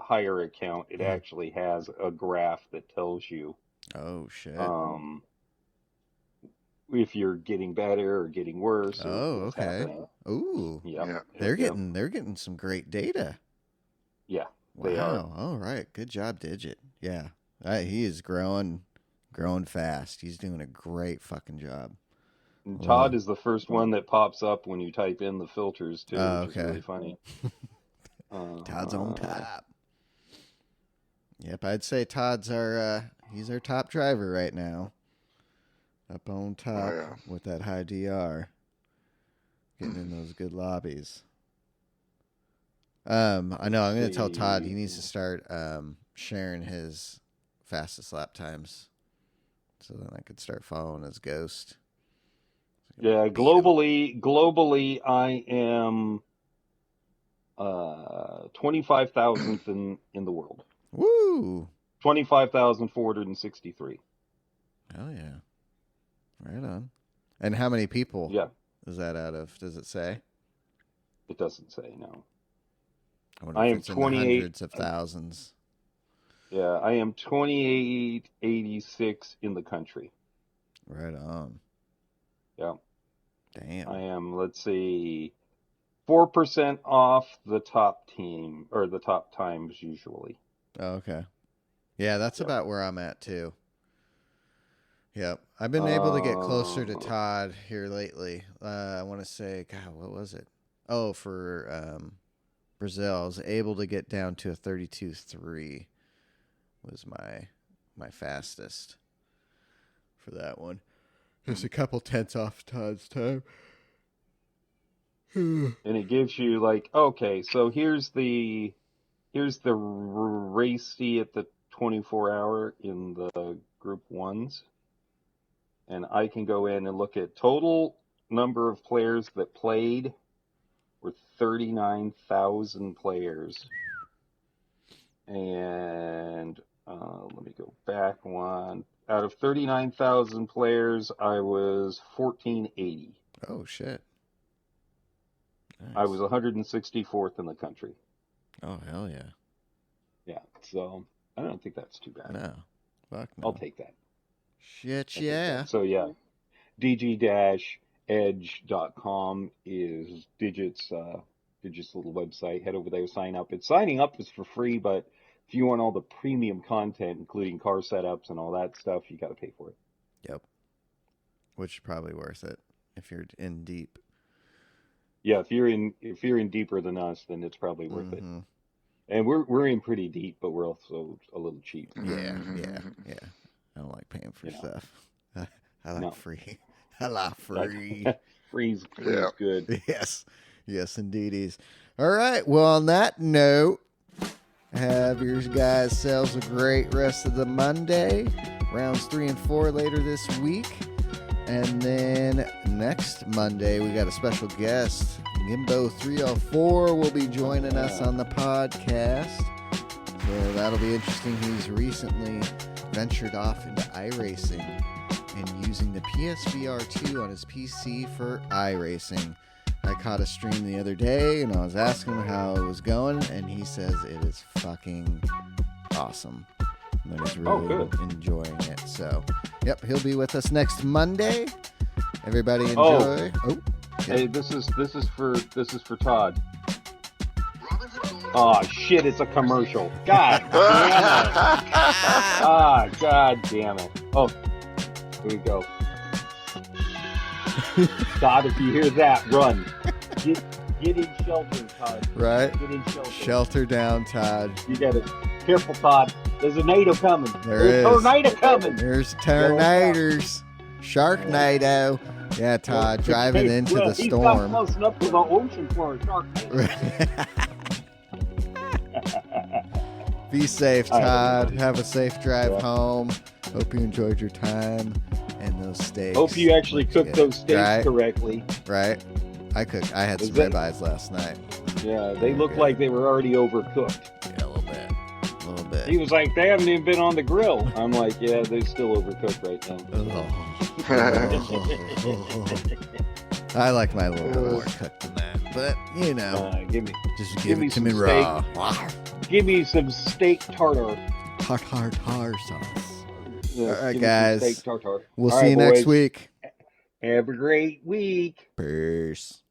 Speaker 4: higher account, it actually has a graph that tells you
Speaker 1: oh shit.
Speaker 4: If you're getting better or getting worse.
Speaker 1: Oh, okay.
Speaker 4: Happening.
Speaker 1: Ooh.
Speaker 4: Yeah.
Speaker 1: They're getting some great data.
Speaker 4: Yeah.
Speaker 1: Wow.
Speaker 4: They are.
Speaker 1: All right. Good job, Digit. Yeah. He is growing fast. He's doing a great fucking job.
Speaker 4: And Todd is the first one that pops up when you type in the filters too, which is really funny.
Speaker 1: Todd's on top. Yep, I'd say Todd's he's our top driver right now. Up on top with that high DR. Getting in those good lobbies. I know, I'm going to tell Todd he needs to start sharing his fastest lap times. So then I could start following his ghost.
Speaker 4: Yeah, globally, I am 25,000th in the world.
Speaker 1: Woo!
Speaker 4: 25,463.
Speaker 1: Oh yeah, right on. And how many people?
Speaker 4: Yeah,
Speaker 1: is that out of? Does it say?
Speaker 4: It doesn't say. No.
Speaker 1: I am 28 hundreds of thousands.
Speaker 4: Yeah, I am 2886 in the country.
Speaker 1: Right on.
Speaker 4: Yeah.
Speaker 1: Damn.
Speaker 4: I am, let's see, 4% off the top team, or the top times usually.
Speaker 1: Oh, okay. Yeah, that's about where I'm at too. Yep. I've been able to get closer to Todd here lately. I want to say, God, what was it? Oh, for Brazil, I was able to get down to a 32.3 was my fastest for that one. Just a couple tenths off Todd's time.
Speaker 4: And it gives you like, okay, so here's the Here's the race fee at the 24-hour in the Group 1s. And I can go in and look at total number of players that played were 39,000 players. And let me go back one. Out of 39,000 players, I was 1480.
Speaker 1: Oh, shit. Nice.
Speaker 4: I was 164th in the country.
Speaker 1: Oh, hell yeah.
Speaker 4: Yeah, so I don't think that's too bad.
Speaker 1: No. Fuck no.
Speaker 4: I'll take that.
Speaker 1: Shit, yeah.
Speaker 4: So, yeah, DG-Edge.com is Digit's little website. Head over there, sign up. Signing up is for free, but if you want all the premium content, including car setups and all that stuff, you got to pay for it.
Speaker 1: Yep. Which is probably worth it if you're in deep.
Speaker 4: Yeah, if you're in deeper than us, then it's probably worth it. And we're in pretty deep, but we're also a little cheap.
Speaker 1: Yeah. I don't like paying for stuff. I like free. I like free.
Speaker 4: Free's good.
Speaker 1: Yes, indeed. All right. Well, on that note, have your guys selves a great rest of the Monday. Rounds 3 and 4 later this week. And then next Monday, we got a special guest. Gimbo 304 will be joining us on the podcast. So that'll be interesting. He's recently ventured off into iRacing and using the PSVR 2 on his PC for iRacing. I caught a stream the other day and I was asking him how it was going, and he says it is fucking awesome. And he's really enjoying it. So, yep, he'll be with us next Monday. Everybody enjoy.
Speaker 4: Hey, this is for Todd. Oh shit! It's a commercial. God damn it! God damn it! Oh, here we go. Todd, if you hear that, run. Get in shelter, Todd.
Speaker 1: Right.
Speaker 4: Get in shelter.
Speaker 1: Shelter down, Todd.
Speaker 4: You got it. Careful, Todd. There's a tornado coming.
Speaker 1: There's
Speaker 4: a tornado coming.
Speaker 1: There's tornadoes. Sharknado. Yeah, Todd, driving into the storm.
Speaker 4: He's close enough to the ocean for a sharknado.
Speaker 1: Be safe, Todd. Have a safe drive home. Hope you enjoyed your time and those steaks.
Speaker 4: Hope you actually cooked those steaks correctly.
Speaker 1: Right. I had some ribeyes last night.
Speaker 4: Yeah, they looked like they were already overcooked.
Speaker 1: Yeah, a little bit.
Speaker 4: He was like, they haven't even been on the grill. I'm like, yeah, they're still overcooked right now.
Speaker 1: I like my little bit more cooked than that. But,
Speaker 4: give me
Speaker 1: it to me raw.
Speaker 4: Give me some steak tartare.
Speaker 1: Tartar sauce.
Speaker 4: Yeah,
Speaker 1: all right, guys.
Speaker 4: Steak tartare.
Speaker 1: We'll see you next week.
Speaker 4: Have a great week.
Speaker 1: Peace.